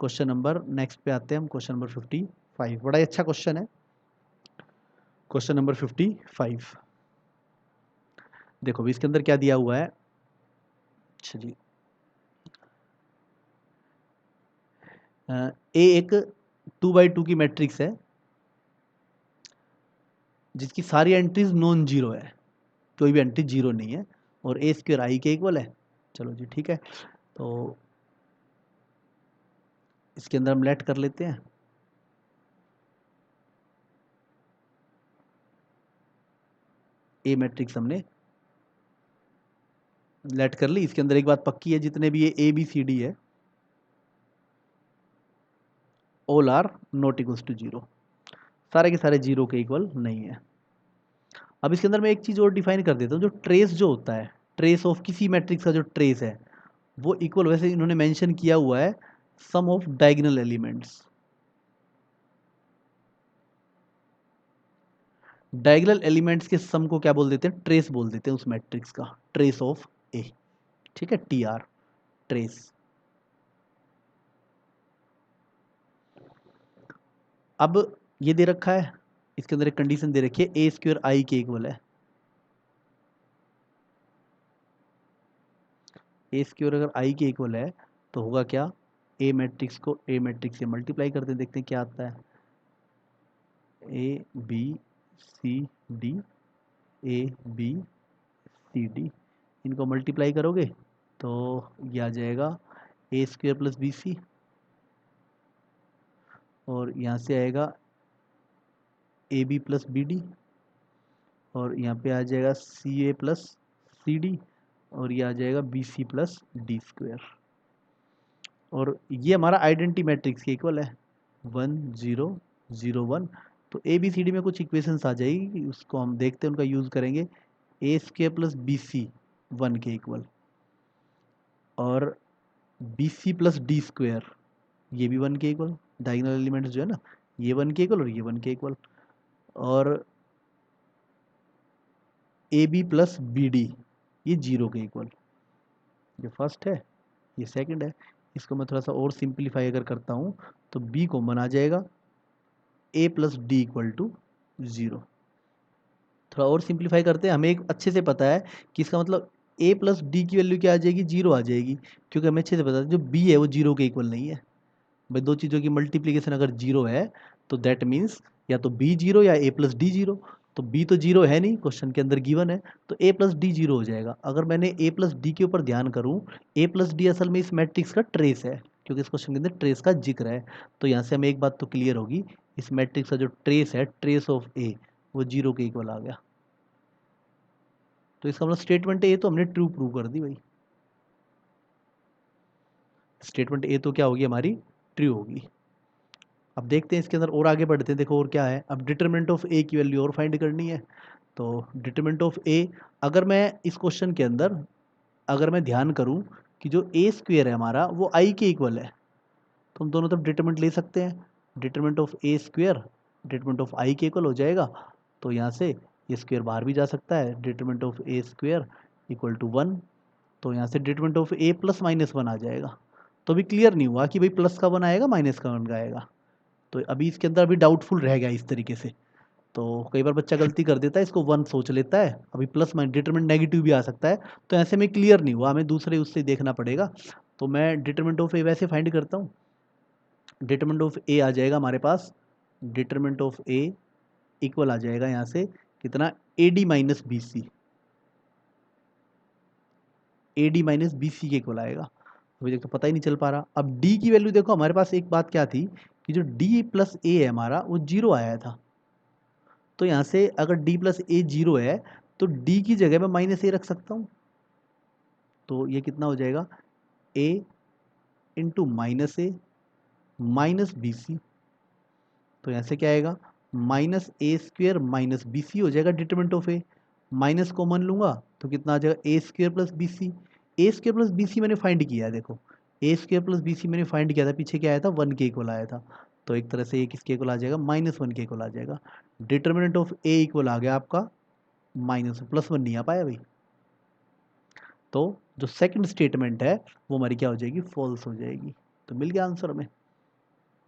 क्वेश्चन नंबर नेक्स्ट पे आते हैं हम, क्वेश्चन नंबर 55। बड़ा ही अच्छा क्वेश्चन है क्वेश्चन नंबर 55। देखो भी इसके अंदर क्या दिया हुआ है। अच्छा जी, ए एक 2x2 की मैट्रिक्स है जिसकी सारी एंट्रीज नॉन जीरो है, कोई भी एंट्री जीरो नहीं है, और ए स्क्वायर आई के इक्वल है। चलो जी ठीक है, तो इसके अंदर हम लेट कर लेते हैं। ए मैट्रिक्स हमने लेट कर ली। इसके अंदर एक बात पक्की है, जितने भी ये ABCD है all are not equals to zero, सारे के सारे जीरो के इक्वल नहीं है। अब इसके अंदर मैं एक चीज़ और डिफाइन कर देता हूँ, जो ट्रेस जो होता है, ट्रेस ऑफ किसी मैट्रिक्स का जो ट्रेस है वो इक्वल, वैसे इन्होंने मेंशन किया हुआ है sum of diagonal elements. Diagonal elements के सम को क्या बोल देते हैं, ट्रेस बोल देते हैं उस मैट्रिक्स का, ट्रेस ऑफ ए। ठीक है, TR, ट्रेस। अब ये दे रखा है, इसके अंदर एक कंडीशन दे रखी है, ए स्क्वायर आई के इक्वल है। ए स्क्वायर अगर आई के इक्वल है तो होगा क्या, ए मैट्रिक्स को ए मैट्रिक्स से मल्टीप्लाई करते हैं, देखते हैं क्या आता है। ABCD, ABCD, इनको मल्टीप्लाई करोगे तो ये आ जाएगा ए स्क्वायर प्लस BC, और यहाँ से आएगा AB प्लस BD, और यहाँ पे आ जाएगा CA प्लस CD, और ये आ जाएगा BC प्लस D स्क्वायर। और ये हमारा आइडेंटिटी मैट्रिक्स के इक्वल है 1 0 0 1। तो ABCD में कुछ इक्वेशंस आ जाएगी, उसको हम देखते हैं, उनका यूज़ करेंगे। ए स्क्वायर प्लस BC 1 के इक्वल, और BC प्लस D स्क्वायर ये भी 1 के इक्वल। डायगोनल एलिमेंट्स जो है ना, ये 1 के इक्वल और ये 1 के इक्वल। और AB प्लस BD ये 0 के इक्वल। ये फर्स्ट है, ये सेकंड है। इसको मैं थोड़ा सा और सिंप्लीफाई अगर करता हूँ तो B कॉमन आ जाएगा, A plus D equal to 0। थोड़ा और सिंप्लीफाई करते हैं, हमें एक अच्छे से पता है कि इसका मतलब A प्लस डी की वैल्यू क्या आ जाएगी, 0 आ जाएगी, क्योंकि हमें अच्छे से पता है जो B है वो 0 के इक्वल नहीं है। भाई दो चीज़ों की मल्टीप्लीकेशन अगर 0 है तो दैट मीन्स या तो B 0 या A प्लस डी 0। तो B तो 0 है नहीं, क्वेश्चन के अंदर गिवन है, तो A प्लस डी 0 हो जाएगा। अगर मैंने A प्लस डी के ऊपर ध्यान करूँ, A प्लस डी असल में इस मैट्रिक्स का ट्रेस है, क्योंकि इस क्वेश्चन के अंदर ट्रेस का जिक्र है। तो यहाँ से हमें एक बात तो क्लियर होगी, इस मैट्रिक्स का जो ट्रेस है, ट्रेस ऑफ A, वो 0 के इक्वल आ गया। तो इसका मतलब स्टेटमेंट ए तो हमने ट्रू प्रूव कर दी भाई। स्टेटमेंट ए तो क्या होगी हमारी, ट्रू होगी। अब देखते हैं इसके अंदर और आगे बढ़ते हैं। देखो और क्या है, अब डिटरमिनेंट ऑफ ए की वैल्यू और फाइंड करनी है। तो डिटरमिनेंट ऑफ ए, अगर मैं इस क्वेश्चन के अंदर अगर मैं ध्यान करूं कि जो ए स्क्वेयर है हमारा वो आई के इक्वल है, तो हम दोनों तरफ डिटरमिनेंट ले सकते हैं। Determinant of A square determinant of I के इक्वल हो जाएगा, तो यहाँ से ये स्क्वेयर बाहर भी जा सकता है। Determinant of A square equal to 1, तो यहाँ से determinant of A plus minus 1 आ जाएगा। तो अभी क्लियर नहीं हुआ कि भाई प्लस का 1 आएगा माइनस का 1 आएगा, तो अभी इसके अंदर अभी डाउटफुल रह गया इस तरीके से। तो कई बार बच्चा गलती कर देता है, इसको 1 सोच लेता है, अभी प्लस माइनस डिटरमिनेंट नेगेटिव भी आ सकता है, तो ऐसे में क्लियर नहीं हुआ, हमें दूसरे उससे देखना पड़ेगा। तो मैं डिटरमिनेंट ऑफ ए वैसे फाइंड करता हूँ। डिटरमिनेंट ऑफ ए आ जाएगा हमारे पास, डिटरमिनेंट ऑफ ए इक्वल आ जाएगा यहाँ से कितना, AD minus BC। A D minus B C के इक्वल आएगा। अभी तक तो पता ही नहीं चल पा रहा। अब डी की वैल्यू देखो, हमारे पास एक बात क्या थी कि जो डी प्लस ए है हमारा वो जीरो आया था, तो यहाँ से अगर डी प्लस ए जीरो है तो डी की जगह मैं माइनस ए रख सकता हूँ। तो ये कितना हो जाएगा, ए इंटू माइनस ए माइनस बी सी। तो यहाँ से क्या आएगा, माइनस ए स्क्वेयर माइनस बी सी हो जाएगा determinant of A. Minus common लूंगा तो कितना आ जाएगा, A square plus B C. A square plus B C मैंने फाइंड किया है, देखो ए स्क्वेयर प्लस बी सी मैंने फाइंड किया था, पीछे क्या आया था, वन के इक्वल आया था। तो एक तरह से ये किसके इक्वल आ जाएगा, माइनस वन के इक्वल आ जाएगा। डिटरमिनेंट ऑफ ए इक्वल आ गया आपका माइनस, प्लस वन नहीं आ पाया भाई। तो जो सेकंड स्टेटमेंट है वो हमारी क्या हो जाएगी, फॉल्स हो जाएगी। तो मिल गया आंसर हमें।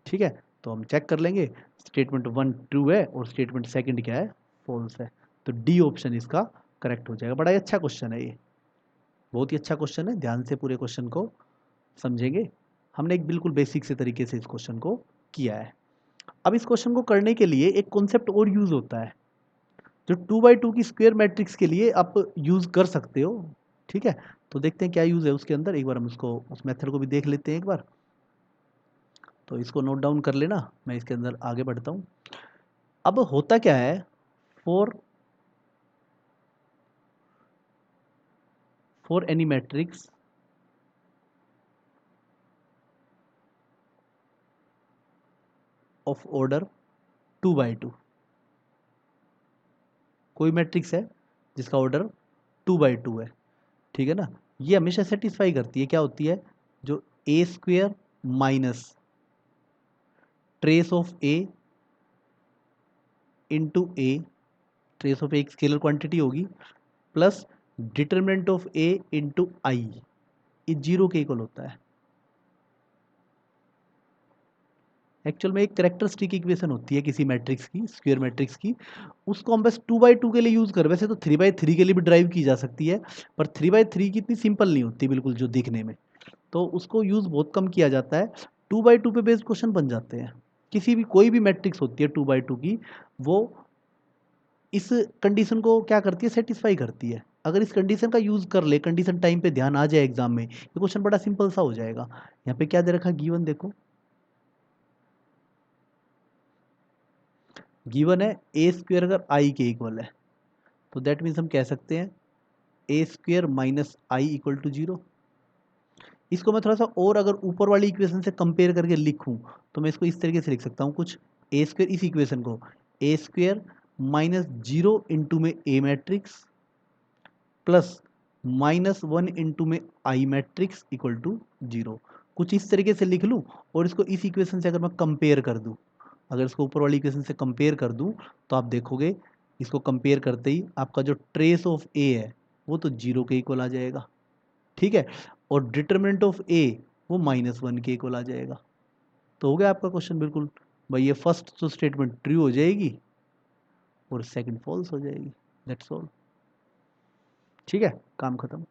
ठीक है, तो हम चेक कर लेंगे, स्टेटमेंट वन ट्रू है और स्टेटमेंट सेकंड क्या है, फॉल्स है। तो डी ऑप्शन इसका करेक्ट हो जाएगा। बड़ा ही अच्छा क्वेश्चन है ये, बहुत ही अच्छा क्वेश्चन है। ध्यान से पूरे क्वेश्चन को समझेंगे। हमने एक बिल्कुल बेसिक से तरीके से इस क्वेश्चन को किया है। अब इस क्वेश्चन को करने के लिए एक कॉन्सेप्ट और यूज होता है, जो 2x2 की स्क्वायर मैट्रिक्स के लिए आप यूज कर सकते हो। ठीक है, तो देखते हैं क्या यूज है उसके अंदर। एक बार हम उसको, उस मेथड को भी देख लेते हैं एक बार। तो इसको नोट डाउन कर लेना, मैं इसके अंदर आगे बढ़ता हूँ। अब होता क्या है, for any matrix of order 2x2, कोई मैट्रिक्स है जिसका ऑर्डर 2x2 है, ठीक है ना, ये हमेशा सेटिस्फाई करती है, क्या होती है, जो A square minus trace of A into A, trace of A एक स्केलर क्वांटिटी होगी, plus determinant of A into I, ये जीरो के इक्वल होता है। एक्चुअल में एक कैरेक्टरिस्टिक इक्वेशन होती है किसी मैट्रिक्स की, स्क्वायर मैट्रिक्स की, उसको हम बस 2x2 के लिए यूज़ कर, वैसे तो 3x3 के लिए भी ड्राइव की जा सकती है, पर 3x3 की इतनी सिंपल नहीं होती बिल्कुल जो दिखने में, तो उसको यूज़ बहुत कम किया जाता है। 2x2 पे बेस्ड क्वेश्चन बन जाते हैं। किसी भी, कोई भी मैट्रिक्स होती है 2x2 की, वो इस कंडीशन को क्या करती है, सेटिस्फाई करती है। अगर इस कंडीशन का यूज़ कर ले, कंडीशन टाइम पे ध्यान आ जाए एग्जाम में, ये क्वेश्चन बड़ा सिंपल सा हो जाएगा। यहाँ पे क्या दे रखा, गिवन देखो, गिवन है ए स्क्वेयर अगर आई के इक्वल है, तो दैट मीन्स हम कह सकते हैं A square minus I equal to zero. इसको मैं थोड़ा सा और अगर ऊपर वाली इक्वेशन से कंपेयर करके लिखूं, तो मैं इसको इस तरीके से लिख सकता हूँ कुछ, ए स्क्वेयर, इस इक्वेशन को A square minus zero into में A matrix plus minus one into में I matrix equal to zero, कुछ इस तरीके से लिख लूँ। और इसको इस इक्वेशन से अगर मैं कंपेयर कर दूँ, अगर इसको ऊपर वाली इक्वेशन से कंपेयर कर दूँ, तो आप देखोगे इसको कंपेयर करते ही आपका जो ट्रेस ऑफ ए है वो तो जीरो के इक्वल आ जाएगा, ठीक है, और डिटरमिनेंट ऑफ ए वो माइनस वन के इक्वल आ जाएगा। तो हो गया आपका क्वेश्चन बिल्कुल, भाई ये फर्स्ट तो स्टेटमेंट ट्रू हो जाएगी और सेकंड फॉल्स हो जाएगी, दैट्स ऑल। ठीक है, काम खत्म।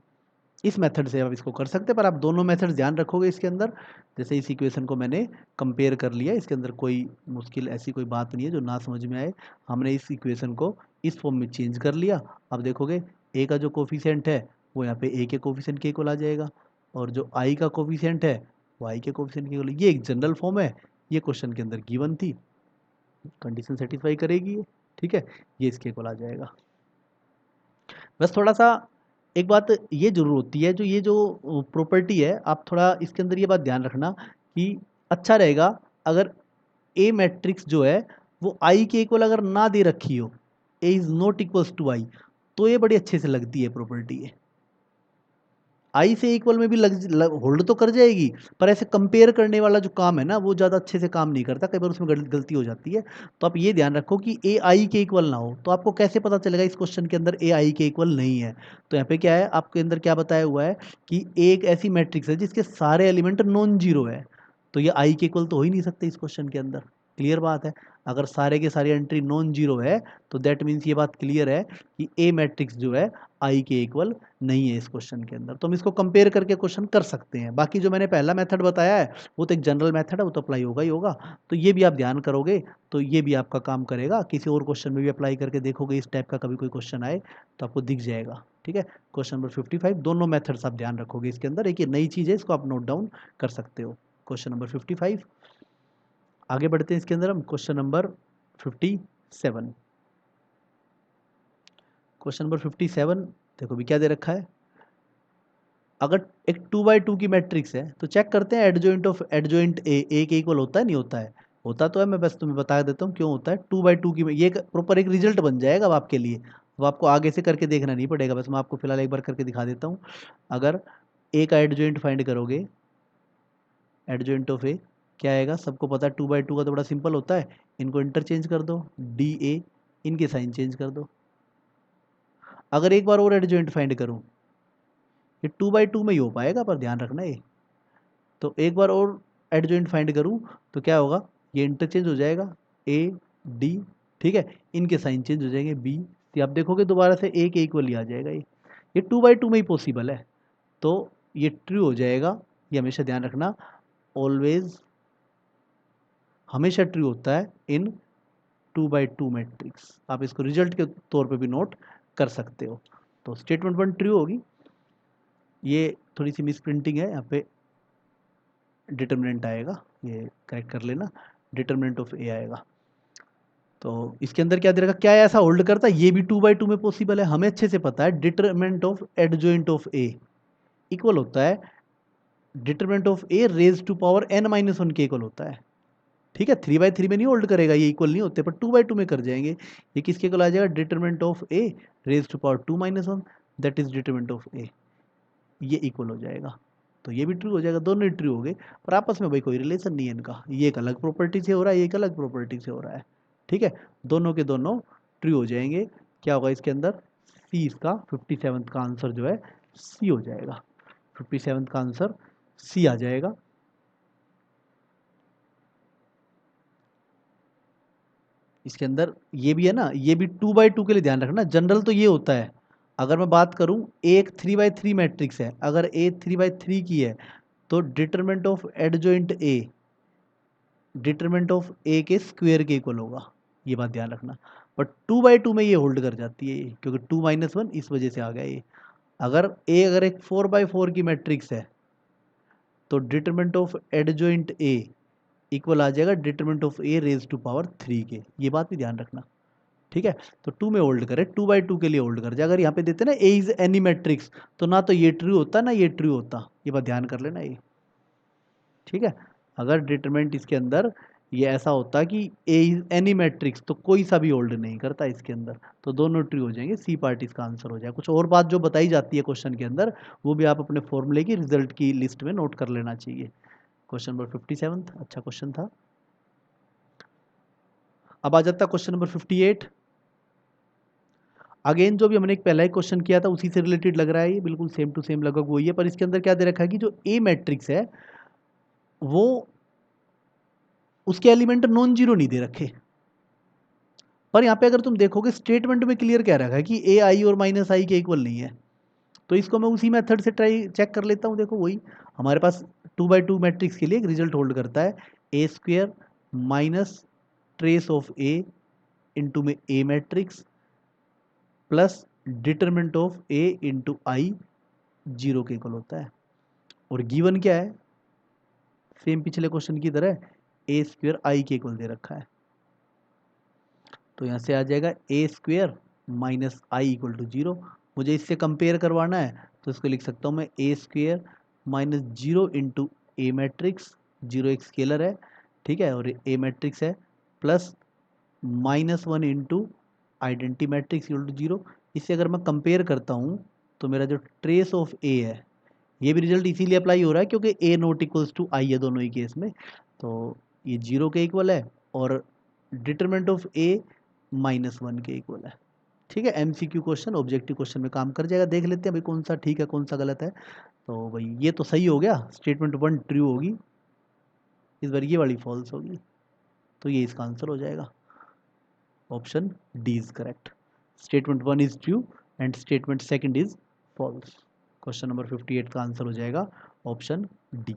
इस मेथड से आप इसको कर सकते हैं, पर आप दोनों मेथड ध्यान रखोगे इसके अंदर। जैसे इस इक्वेशन को मैंने कंपेयर कर लिया, इसके अंदर कोई मुश्किल ऐसी कोई बात नहीं है जो ना समझ में आए। हमने इस इक्वेशन को इस फॉर्म में चेंज कर लिया। अब देखोगे ए का जो कोफिशिएंट है वो यहाँ पे ए के कोफिशिएंट के इक्वल आ जाएगा, और जो आई का कोफिशिएंट है वो आई के कोफिशिएंट के इक्वल। ये एक जनरल फॉर्म है, ये क्वेश्चन के अंदर गिवन थी, कंडीशन सेटिस्फाई करेगी ये, ठीक है, ये इसके इक्वल आ जाएगा। बस थोड़ा सा एक बात ये जरूर होती है, जो ये जो प्रॉपर्टी है, आप थोड़ा इसके अंदर ये बात ध्यान रखना कि अच्छा रहेगा अगर ए मैट्रिक्स जो है वो आई के इक्वल अगर ना दे रखी हो, ए इज नॉट इक्वल्स टू आई, तो ये बड़ी अच्छे से लगती है प्रॉपर्टी है। आई से इक्वल में भी होल्ड तो कर जाएगी, पर ऐसे कंपेयर करने वाला जो काम है ना वो ज़्यादा अच्छे से काम नहीं करता, कई बार उसमें गलती हो जाती है। तो आप ये ध्यान रखो कि ए आई के इक्वल ना हो। तो आपको कैसे पता चलेगा इस क्वेश्चन के अंदर ए आई के इक्वल नहीं है, तो यहाँ पे क्या है आपके अंदर क्या बताया हुआ है कि एक ऐसी मैट्रिक्स है जिसके सारे एलिमेंट नॉन जीरो है, तो ये आई के इक्वल तो हो ही नहीं सकते इस क्वेश्चन के अंदर। क्लियर बात है। अगर सारे के सारी एंट्री नॉन जीरो है तो दैट मीन्स ये बात क्लियर है कि ए मैट्रिक्स जो है आई के इक्वल नहीं है इस क्वेश्चन के अंदर। तो हम इसको कंपेयर करके क्वेश्चन कर सकते हैं। बाकी जो मैंने पहला मेथड बताया है वो तो एक जनरल मेथड है, वो तो अप्लाई होगा ही होगा। तो ये भी आप ध्यान करोगे तो ये भी आपका काम करेगा। किसी और क्वेश्चन में भी अप्लाई करके देखोगे, इस टाइप का कभी कोई क्वेश्चन आए तो आपको दिख जाएगा। ठीक है, क्वेश्चन नंबर 55 दोनों मेथड्स आप ध्यान रखोगे इसके अंदर। एक ये नई चीज़ है, इसको आप नोट डाउन कर सकते हो। क्वेश्चन नंबर 55 आगे बढ़ते हैं इसके अंदर हम। क्वेश्चन नंबर 57, क्वेश्चन नंबर 57 देखो भी क्या दे रखा है। अगर एक 2x2 की मैट्रिक्स है तो चेक करते हैं एडजॉइंट ऑफ एडजॉइंट ए के इक्वल होता है नहीं होता है। होता तो है, मैं बस तुम्हें बता देता हूँ क्यों होता है। 2x2 की ये प्रॉपर एक रिजल्ट बन जाएगा अब आपके लिए। अब आपको आगे से करके देखना नहीं पड़ेगा, बस मैं आपको फिलहाल एक बार करके दिखा देता हूँ। अगर ए का एडजॉइंट फाइंड करोगे, एडजॉइंट ऑफ ए क्या आएगा, सबको पता है 2x2 का तो बड़ा सिंपल होता है। इनको इंटरचेंज कर दो, डी ए, इनके साइन चेंज कर दो। अगर एक बार और एडजॉइंट फाइंड करूं, ये 2x2 में ही हो पाएगा पर ध्यान रखना ये। तो एक बार और एडजॉइंट फाइंड करूं तो क्या होगा, ये इंटरचेंज हो जाएगा ए डी, ठीक है, इनके साइन चेंज हो जाएंगे बी सी। आप देखोगे दोबारा से ए के इक्वल ही आ जाएगा ये 2x2 में ही पॉसिबल है। तो ये ट्रू हो जाएगा, ये हमेशा ध्यान रखना। ऑलवेज हमेशा ट्रू होता है इन 2x2 मैट्रिक्स। आप इसको रिजल्ट के तौर पे भी नोट कर सकते हो। तो स्टेटमेंट 1 ट्रू होगी। ये थोड़ी सी मिस प्रिंटिंग है, यहाँ पे डिटर्मिनेंट आएगा, ये करेक्ट कर लेना, डिटर्मिनेंट ऑफ ए आएगा। तो इसके अंदर क्या दे रखा, क्या ऐसा होल्ड करता है, ये भी 2x2 में पॉसिबल है, हमें अच्छे से पता है। Determinant of adjoint of A equal होता है determinant of A raise to power n-1 के इक्वल होता है। ठीक है, 3/3 में नहीं होल्ड करेगा, ये इक्वल नहीं होते, पर 2/2 में कर जाएंगे। ये किसके इक्वल आ जाएगा, determinant of A raise to power 2-1, that is determinant of A, ये इक्वल हो जाएगा। तो ये भी ट्रू हो जाएगा, दोनों ही ट्रू हो गए। पर आपस में भाई कोई रिलेशन नहीं है इनका, ये एक अलग प्रॉपर्टी से हो रहा है, ये एक अलग प्रॉपर्टी से हो रहा है। ठीक है, दोनों के दोनों ट्रू हो जाएंगे। क्या होगा इसके अंदर, सी इसका 57 का आंसर जो है सी हो जाएगा। 57 का आंसर सी आ जाएगा। इसके अंदर ये भी है ना, ये भी 2x2 के लिए ध्यान रखना। जनरल तो ये होता है, अगर मैं बात करूं एक 3x3 मैट्रिक्स है, अगर ए 3x3 की है तो determinant of adjoint A determinant of A के स्क्वायर के इक्वल होगा, ये बात ध्यान रखना। बट 2x2 में ये होल्ड कर जाती है ये, क्योंकि 2-1 इस वजह से आ गया ये। अगर एक 4x4 की मैट्रिक्स है तो determinant of adjoint A equal आ जाएगा determinant of A raise to power 3 के, ये बात भी ध्यान रखना। ठीक है, तो 2 में होल्ड करे, 2x2 के लिए होल्ड कर जाए। अगर यहाँ पे देते ना ए इज एनी मैट्रिक्स, तो ना तो ये ट्रू होता ना ये ट्रू होता, ये बात ध्यान कर लेना ये। ठीक है, अगर डिटरमिनेंट इसके अंदर ये ऐसा होता कि ए इज एनी मैट्रिक्स, तो कोई सा भी होल्ड नहीं करता इसके अंदर, तो दोनों ट्रू हो जाएंगे, सी पार्ट इसका आंसर हो जाएगा। कुछ और बात जो बताई जाती है क्वेश्चन के अंदर, वो भी आप अपने फॉर्मूले की रिजल्ट की लिस्ट में नोट कर लेना चाहिए। क्वेश्चन नंबर 57 अच्छा क्वेश्चन था। अब आ जाता क्वेश्चन नंबर 58। अगेन जो भी हमने एक पहला ही क्वेश्चन किया था उसी से रिलेटेड लग रहा है, ये बिल्कुल सेम टू सेम लगभग वही है। पर इसके अंदर क्या दे रखा है कि जो ए मैट्रिक्स है वो उसके एलिमेंट नॉन जीरो नहीं दे रखे। पर यहाँ पे अगर तुम देखोगे स्टेटमेंट में क्लियर कह रखा है कि ए आई और माइनस आई के इक्वल नहीं है। तो इसको मैं उसी मेथड से ट्राई चेक कर लेता हूँ। देखो वही हमारे पास 2x2 मैट्रिक्स के लिए एक रिजल्ट होल्ड करता है, A square minus trace of A into में A matrix plus determinant of A into I zero के इक्वल होता है। और गिवन क्या है, सेम पिछले क्वेश्चन की तरह ए स्क्वेयर आई के इक्वल दे रखा है। तो यहाँ से आ जाएगा A square minus I equal to zero. मुझे इससे कंपेयर करवाना है तो इसको लिख सकता हूँ मैं A square minus zero into A matrix, zero एक स्केलर है, ठीक है, और ए मैट्रिक्स है, plus -1 into identity matrix equal to zero. इससे अगर मैं कंपेयर करता हूँ तो मेरा जो ट्रेस ऑफ ए है, ये भी रिजल्ट इसीलिए अप्लाई हो रहा है क्योंकि ए नॉट इक्वल्स टू आई है दोनों ही केस में। तो ये जीरो के इक्वल है और डिटरमिनेंट ऑफ ए -1 के इक्वल है। ठीक है, एमसीक्यू क्वेश्चन ऑब्जेक्टिव क्वेश्चन में काम कर जाएगा। देख लेते हैं भाई कौन सा ठीक है कौन सा गलत है। तो भाई ये तो सही हो गया, स्टेटमेंट 1 ट्रू होगी, इस बार ये वाली फॉल्स होगी। तो ये इसका आंसर हो जाएगा। Option D is correct. Statement 1 is true and statement second is false. Question number 58 का आंसर हो जाएगा ऑप्शन डी।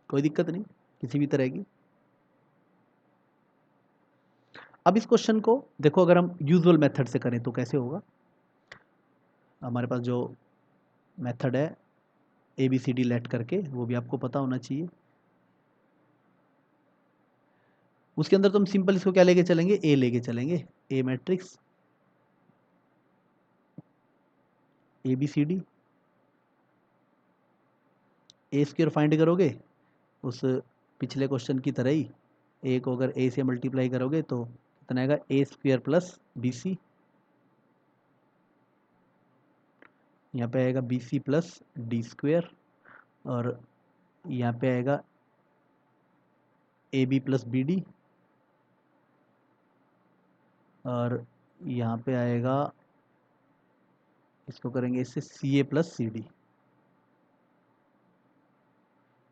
कोई दिक्कत नहीं किसी भी तरह की। अब इस क्वेश्चन को देखो, अगर हम यूजुअल मेथड से करें तो कैसे होगा। हमारे पास जो मेथड है ABCD लेट करके, वो भी आपको पता होना चाहिए। उसके अंदर तो हम सिंपल इसको क्या लेके चलेंगे, ए लेके चलेंगे, ए मैट्रिक्स ABCD। ए स्क्वायर फाइंड करोगे उस पिछले क्वेश्चन की तरह ही, ए को अगर ए से मल्टीप्लाई करोगे तो कितना आएगा, ए स्क्वायर प्लस BC। यहाँ पे आएगा BC प्लस डी स्क्वायर, और यहाँ पे आएगा AB प्लस BD, और यहाँ पे आएगा, इसको करेंगे इससे CA प्लस CD,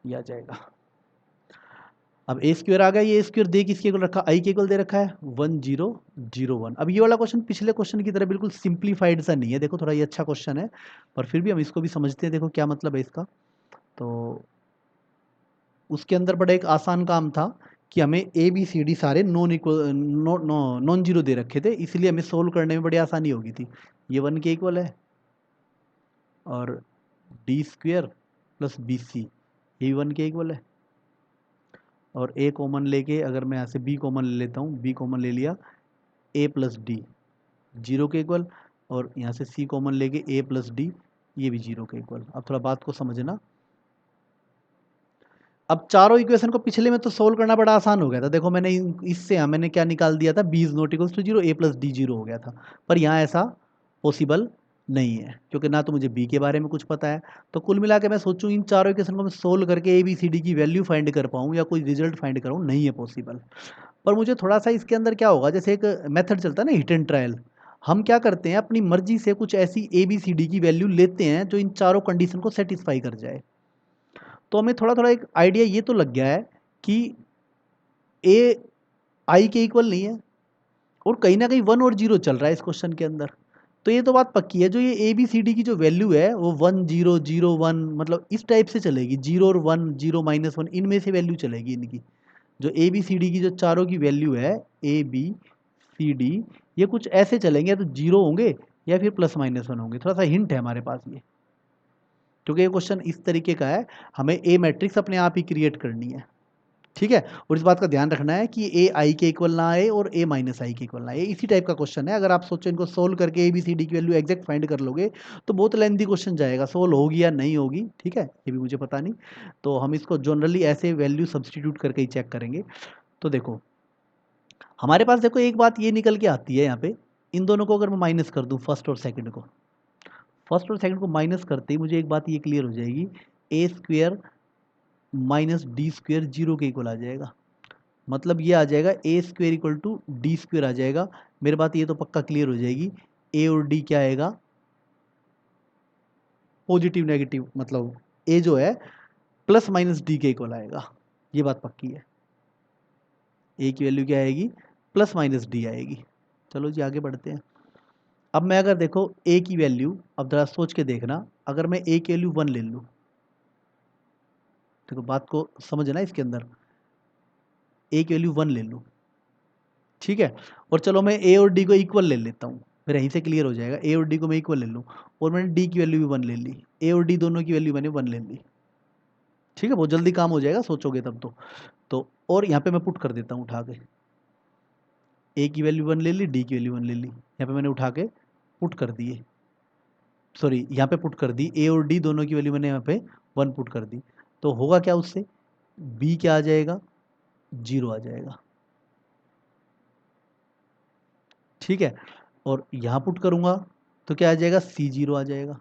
ये आ जाएगा। अब ए स्क्वायर आ गया, ये स्क्वायर दे किसके इक्वल रखा, आई के इक्वल दे रखा है 1001। अब ये वाला क्वेश्चन पिछले क्वेश्चन की तरह बिल्कुल सिंप्लीफाइड सा नहीं है, देखो थोड़ा ये अच्छा क्वेश्चन है, पर फिर भी हम इसको भी समझते हैं। देखो क्या मतलब है इसका, तो उसके अंदर बड़ा एक आसान काम था कि हमें ABCD सारे नॉन इक्वल नॉन जीरो दे रखे थे, इसलिए हमें सोल्व करने में बड़ी आसानी होगी थी। ये 1 के इक्वल है, और डी स्क्वायर प्लस BC ये 1 के इक्वल है, और ए कॉमन लेके अगर मैं यहाँ से बी कॉमन ले लेता हूँ, बी कॉमन ले लिया, ए प्लस डी 0 के इक्वल, और यहाँ से सी कॉमन लेके ए प्लस डी ये भी 0 के इक्वल। अब थोड़ा बात को समझना। अब चारों इक्वेशन को पिछले में तो सोल्व करना बड़ा आसान हो गया था। देखो मैंने इससे मैंने क्या निकाल दिया था, B is not equals to 0, A plus D 0 हो गया था। पर यहाँ ऐसा पॉसिबल नहीं है, क्योंकि ना तो मुझे बी के बारे में कुछ पता है। तो कुल मिला के मैं सोचूं इन चारों इक्वेशन को मैं सोल्व करके ABCD की वैल्यू फाइंड कर पाऊँ या कोई रिजल्ट फाइंड करूँ, नहीं है पॉसिबल। पर मुझे थोड़ा सा इसके अंदर क्या होगा, जैसे एक मेथड चलता है ना हिट एंड ट्रायल, हम क्या करते हैं अपनी मर्जी से कुछ ऐसी ABCD की वैल्यू लेते हैं जो इन चारों कंडीशन को सेटिस्फाई कर जाए। तो हमें थोड़ा थोड़ा एक आइडिया ये तो लग गया है कि ए आई के इक्वल नहीं है, और कहीं ना कहीं 1 और 0 चल रहा है इस क्वेश्चन के अंदर। तो ये तो बात पक्की है, जो ये ABCD की जो वैल्यू है वो 1 0 0 1 मतलब इस टाइप से चलेगी, 0 और 1 0 -1 इनमें से वैल्यू चलेगी इनकी। जो ABCD की जो चारों की वैल्यू है ABCD, ये कुछ ऐसे चलेंगे, या तो 0 होंगे या फिर +-1 होंगे। थोड़ा सा हिंट है हमारे पास ये, क्योंकि ये क्वेश्चन इस तरीके का है, हमें ए मैट्रिक्स अपने आप ही क्रिएट करनी है। ठीक है, और इस बात का ध्यान रखना है कि ए आई के इक्वल ना आए और A-I के इक्वल ना आए। इसी टाइप का क्वेश्चन है, अगर आप सोचो इनको सोल्व करके ABCD की वैल्यू एग्जैक्ट फाइंड कर लोगे तो बहुत लेंथी क्वेश्चन जाएगा, सोल्व होगी या नहीं होगी, ठीक है, ये भी मुझे पता नहीं। तो हम इसको जनरली ऐसे वैल्यू सब्सटीट्यूट करके ही चेक करेंगे। तो देखो हमारे पास, देखो एक बात ये निकल के आती है यहाँ पे, इन दोनों को अगर मैं माइनस कर दूँ, फर्स्ट और सेकंड को, फर्स्ट और सेकंड को माइनस करते ही मुझे एक बात ये क्लियर हो जाएगी, A square minus D square 0 के इक्वल आ जाएगा। मतलब ये आ जाएगा A square equal to D square आ जाएगा। मेरे बात ये तो पक्का क्लियर हो जाएगी, ए और डी क्या आएगा, पॉजिटिव नेगेटिव, मतलब ए जो है +-D के इक्वल आएगा, ये बात पक्की है। ए की वैल्यू क्या आएगी, +-D आएगी। चलो जी आगे बढ़ते हैं। अब मैं अगर देखो ए की वैल्यू, अब जरा सोच के देखना, अगर मैं ए की वैल्यू 1 ले लूँ, देखो बात को समझना इसके अंदर, ए की वैल्यू 1 ले लूँ, ठीक है, और चलो मैं ए और डी को इक्वल ले लेता हूँ, फिर यहीं से क्लियर हो जाएगा। ए और डी को मैं इक्वल ले लूँ, और मैंने डी की वैल्यू भी 1 ले ली, ए और डी दोनों की वैल्यू मैंने 1 ले ली, ठीक है, बहुत जल्दी काम हो जाएगा सोचोगे तब तो और यहाँ पे मैं पुट कर देता हूँ उठा के, ए की वैल्यू 1 ले ली, डी की वैल्यू 1 ले ली, यहाँ पे मैंने उठा के पुट कर दिए, सॉरी यहाँ पे पुट कर दी, ए और डी दोनों की वैल्यू मैंने यहाँ पे 1 पुट कर दी। तो होगा क्या उससे, बी क्या आ जाएगा, 0 आ जाएगा, ठीक है, और यहाँ पुट करूँगा तो क्या आ जाएगा, C0 आ जाएगा।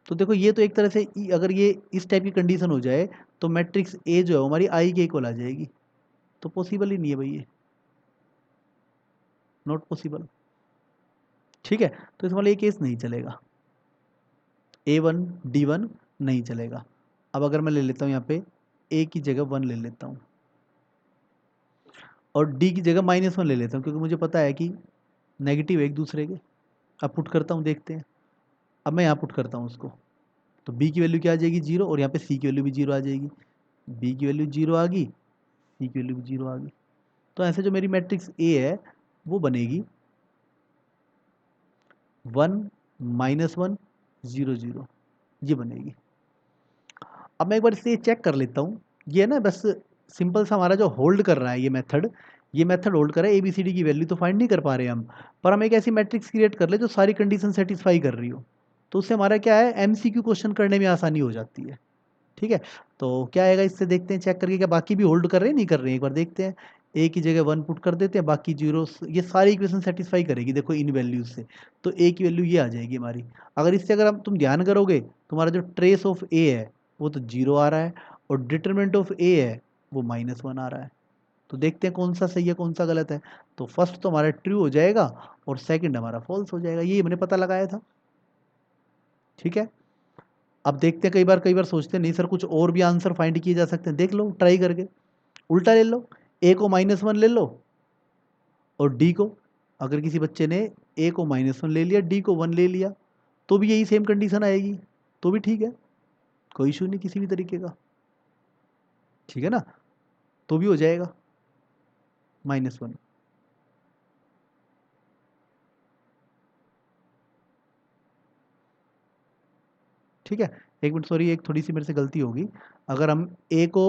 तो देखो ये तो एक तरह से अगर ये इस टाइप की कंडीशन हो जाए तो मैट्रिक्स ए जो है हमारी आई के इक्वल आ जाएगी, तो पॉसिबल ही नहीं है भाई, ये नॉट पॉसिबल, ठीक है। तो इस वाला ये केस नहीं चलेगा, A1 D1 नहीं चलेगा। अब अगर मैं ले लेता हूँ यहाँ पे ए की जगह 1 ले लेता हूँ और डी की जगह -1 ले लेता हूँ, क्योंकि मुझे पता है कि नेगेटिव एक दूसरे के। अब पुट करता हूँ, देखते हैं। अब मैं यहाँ पुट करता हूँ उसको, तो बी की वैल्यू क्या आ जाएगी 0, और यहाँ पे सी की वैल्यू भी 0 आ जाएगी। बी की वैल्यू 0 आ गई, सी की वैल्यू भी 0 आ गई। तो ऐसे जो मेरी मैट्रिक्स ए है वो बनेगी 1 -1 0 0, ये बनेगी। अब मैं एक बार इसे चेक कर लेता हूँ। ये ना बस सिंपल सा हमारा जो होल्ड कर रहा है ये मेथड होल्ड कर रहा है। ए बी सी डी की वैल्यू तो फाइंड नहीं कर पा रहे हम, पर हम एक ऐसी मैट्रिक्स क्रिएट कर ले जो सारी कंडीशन सेटिस्फाई कर रही हो, तो उससे हमारा क्या है, एमसीक्यू क्वेश्चन करने में आसानी हो जाती है। ठीक है, तो क्या आएगा इससे, देखते हैं चेक करके, क्या बाकी भी होल्ड कर रहे हैं नहीं कर रहे हैं, एक बार देखते हैं। ए की जगह 1 पुट कर देते हैं, बाकी 0, ये सारी इक्वेशन सेटिस्फाई करेगी देखो इन वैल्यूज से। तो ए की वैल्यू ये आ जाएगी हमारी। अगर इससे अगर तुम ध्यान करोगे, तुम्हारा जो ट्रेस ऑफ ए है वो तो 0 आ रहा है, और डिटरमिनेंट ऑफ ए है वो -1 आ रहा है। तो देखते हैं कौन सा सही है कौन सा गलत है। तो फर्स्ट तो हमारा ट्रू हो जाएगा और सेकंड हमारा फॉल्स हो जाएगा, ये मैंने पता लगाया था। ठीक है, अब देखते हैं, कई बार सोचते हैं नहीं सर कुछ और भी आंसर फाइंड किए जा सकते हैं, देख लो ट्राई करके। उल्टा ले लो, ए को -1 ले लो और डी को, अगर किसी बच्चे ने ए को -1 ले लिया, डी को 1 ले लिया, तो भी यही सेम कंडीशन आएगी, तो भी ठीक है, कोई इशू नहीं किसी भी तरीके का। ठीक है ना, तो भी हो जाएगा -1। ठीक है, एक मिनट सॉरी, एक थोड़ी सी मेरे से गलती होगी। अगर हम ए को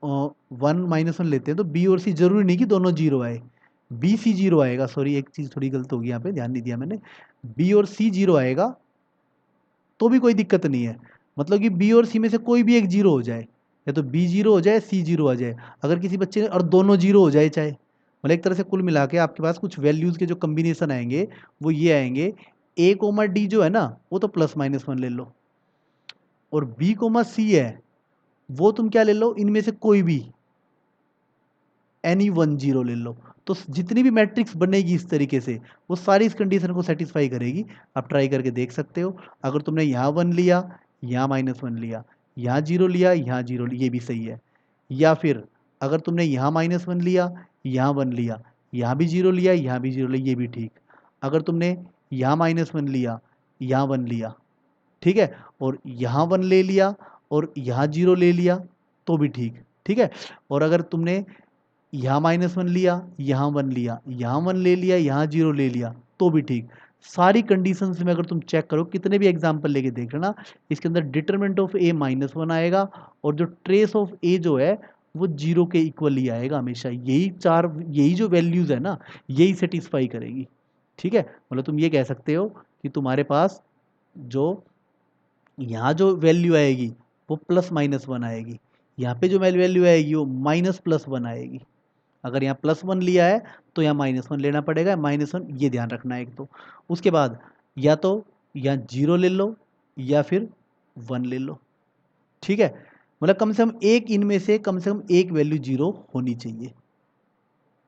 1 -1 लेते हैं तो बी और सी जरूरी नहीं कि दोनों 0 आए, बी सी 0 आएगा। सॉरी एक चीज़ थोड़ी गलत होगी यहाँ पे, ध्यान नहीं दिया मैंने। बी और सी 0 आएगा तो भी कोई दिक्कत नहीं है, मतलब कि बी और सी में से कोई भी एक 0 हो जाए, या तो बी 0 हो जाए सी 0 आ जाए। अगर किसी बच्चे ने और दोनों 0 हो जाए चाहे, मतलब एक तरह से कुल मिला के आपके पास कुछ वैल्यूज़ के जो कम्बिनेशन आएंगे वो ये आएंगे। ए कोमा डी जो है ना वो तो +-1 ले लो, और बी कोमा सी है वो तुम क्या ले लो, इनमें से कोई भी एनी 1 0 ले लो। तो जितनी भी मैट्रिक्स बनेगी इस तरीके से वो सारी इस कंडीशन को सेटिस्फाई करेगी। आप ट्राई करके देख सकते हो। अगर तुमने यहाँ 1 लिया, यहाँ -1 लिया, यहाँ 0 लिया, यहाँ 0 लिया, ये भी सही है। या फिर अगर तुमने यहाँ -1 लिया, यहाँ 1 लिया, यहाँ भी 0 लिया, यहाँ भी 0 लिया, ये भी ठीक। अगर तुमने यहाँ -1 लिया, यहाँ 1 लिया, ठीक है, और यहाँ 1 ले लिया और यहाँ 0 ले लिया, तो भी ठीक। ठीक है, और अगर तुमने यहाँ -1 लिया, यहाँ 1 लिया, यहाँ 1 ले लिया, यहाँ 0 ले लिया, तो भी ठीक। सारी कंडीशंस में अगर तुम चेक करो, कितने भी एग्जाम्पल लेके देख लेना, इसके अंदर डिटरमिनेंट ऑफ ए -1 आएगा, और जो ट्रेस ऑफ ए जो है वो 0 के इक्वल ही आएगा हमेशा। यही जो वैल्यूज है ना, यही सेटिस्फाई करेगी। ठीक है, मतलब तुम ये कह सकते हो कि तुम्हारे पास जो यहाँ जो वैल्यू आएगी वो +-1 आएगी, यहाँ पे जो वैल्यू आएगी वो -+1 आएगी। अगर यहाँ +1 लिया है तो यहाँ -1 लेना पड़ेगा, -1 ये ध्यान रखना है एक तो। उसके बाद या तो यहाँ 0 ले लो या फिर 1 ले लो। ठीक है, मतलब कम से कम एक इनमें से कम एक वैल्यू 0 होनी चाहिए,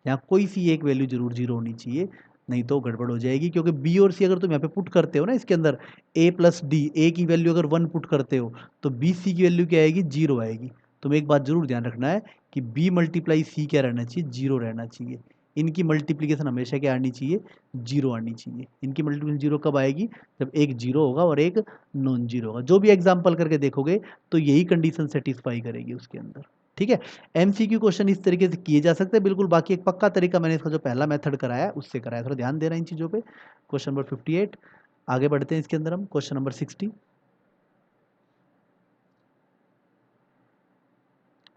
यहाँ कोई सी एक वैल्यू जरूर 0 होनी चाहिए, नहीं तो गड़बड़ हो जाएगी। क्योंकि बी और सी अगर तुम यहाँ पे पुट करते हो ना, इसके अंदर ए प्लस डी, ए की वैल्यू अगर 1 पुट करते हो तो बी सी की वैल्यू क्या आएगी, 0 आएगी। तुम्हें एक बात जरूर ध्यान रखना है कि बी मल्टीप्लाई सी क्या रहना चाहिए, 0 रहना चाहिए। इनकी मल्टीप्लीकेशन हमेशा क्या आनी चाहिए, 0 आनी चाहिए। इनकी मल्टीप्लीकेशन 0 कब आएगी, जब एक 0 होगा और एक नॉन 0 होगा। जो भी एग्जाम्पल करके देखोगे तो यही कंडीशन सेटिस्फाई करेगी उसके अंदर। ठीक है, एमसीक्यू क्वेश्चन इस तरीके से किए जा सकते हैं बिल्कुल। बाकी एक पक्का तरीका मैंने इसका जो पहला मेथड कराया उससे कराया, थोड़ा ध्यान देना इन चीज़ों पे। क्वेश्चन नंबर 58, आगे बढ़ते हैं इसके अंदर हम क्वेश्चन नंबर 60।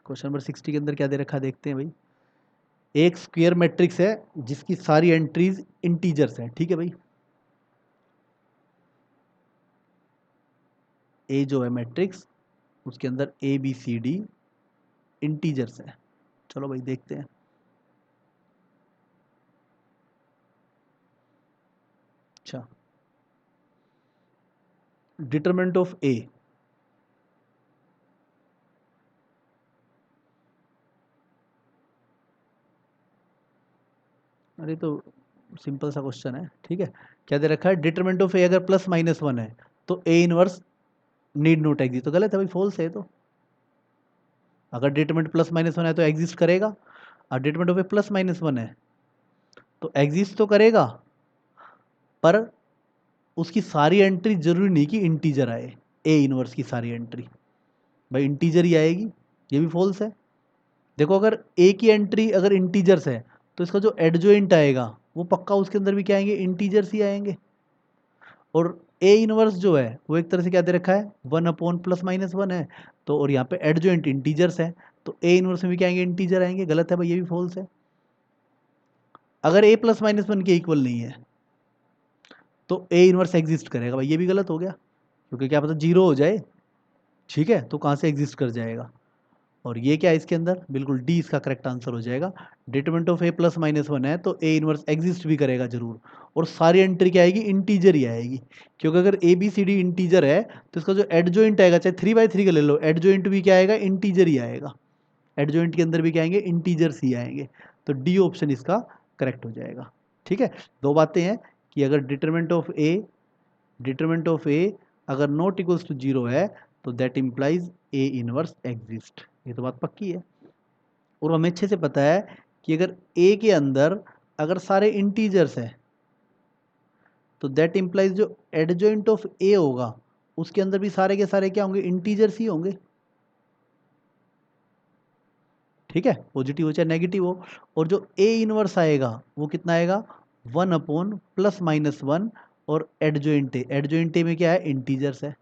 क्वेश्चन नंबर 60 के अंदर क्या दे रखा है देखते हैं भाई। एक स्क्वायर मैट्रिक्स है जिसकी सारी एंट्रीज इंटीजर्स हैं। ठीक है भाई, ए जो है मैट्रिक्स उसके अंदर A B C D integers है। चलो भाई देखते हैं। अच्छा, डिटरमिनेंट ऑफ ए, अरे तो सिंपल सा क्वेश्चन है। ठीक है, क्या दे रखा है, डिटरमिनेंट ऑफ ए अगर +-1 है तो A inverse need not exist, तो गलत है भाई, फॉल्स है। तो अगर डिटरमिनेंट प्लस माइनस वन है तो एग्जिस्ट करेगा, और determinant of A plus minus one है तो एग्जिस्ट तो करेगा, पर उसकी सारी एंट्री जरूरी नहीं कि इंटीजर आए, ए इनवर्स की सारी एंट्री भाई इंटीजर ही आएगी, ये भी फॉल्स है। देखो अगर ए की एंट्री अगर इंटीजर्स है तो इसका जो एडजॉइंट आएगा वो पक्का उसके अंदर भी क्या आएंगे, इंटीजर्स ही आएंगे। और ए इनवर्स जो है वो एक तरह से क्या दे रखा है, 1/+-1 है, तो और यहाँ पे एडजॉइंट इंटीजर्स है, तो ए इनवर्स में भी क्या आएंगे, इंटीजर आएंगे। गलत है भाई, ये भी फॉल्स है। अगर ए प्लस माइनस वन के इक्वल नहीं है तो ए इनवर्स एग्जिस्ट करेगा भाई, ये भी गलत हो गया, क्योंकि क्या पता जीरो हो जाए, ठीक है, तो कहाँ से एग्जिस्ट कर जाएगा। और ये क्या है इसके अंदर, बिल्कुल डी इसका करेक्ट आंसर हो जाएगा। Determinant of A plus minus one है तो ए इनवर्स एग्जिस्ट भी करेगा जरूर, और सारी एंट्री क्या आएगी, इंटीजर ही आएगी, क्योंकि अगर A B C D integer है तो इसका जो एडजॉइंट आएगा, चाहे 3/3 का ले लो, एडजॉइंट भी क्या आएगा, इंटीजर ही आएगा। एडजॉइंट के अंदर भी क्या आएंगे, इंटीजर्स ही आएंगे, तो डी ऑप्शन इसका करेक्ट हो जाएगा। ठीक है, दो बातें हैं कि अगर डिटरमिनेंट ऑफ ए अगर नॉट इक्वल्स टू जीरो है तो that implies A inverse exist, ये तो बात पक्की है। और हमें अच्छे से पता है कि अगर ए के अंदर अगर सारे इंटीजर्स है तो दैट इम्प्लाइज जो एडजॉइंट ऑफ ए होगा उसके अंदर भी सारे के सारे क्या होंगे, इंटीजर्स ही होंगे। ठीक है, पॉजिटिव हो चाहे नेगेटिव हो। और जो ए इनवर्स आएगा वो कितना आएगा, 1/+-1, और एडजॉइंट ए में क्या है, इंटीजर्स है,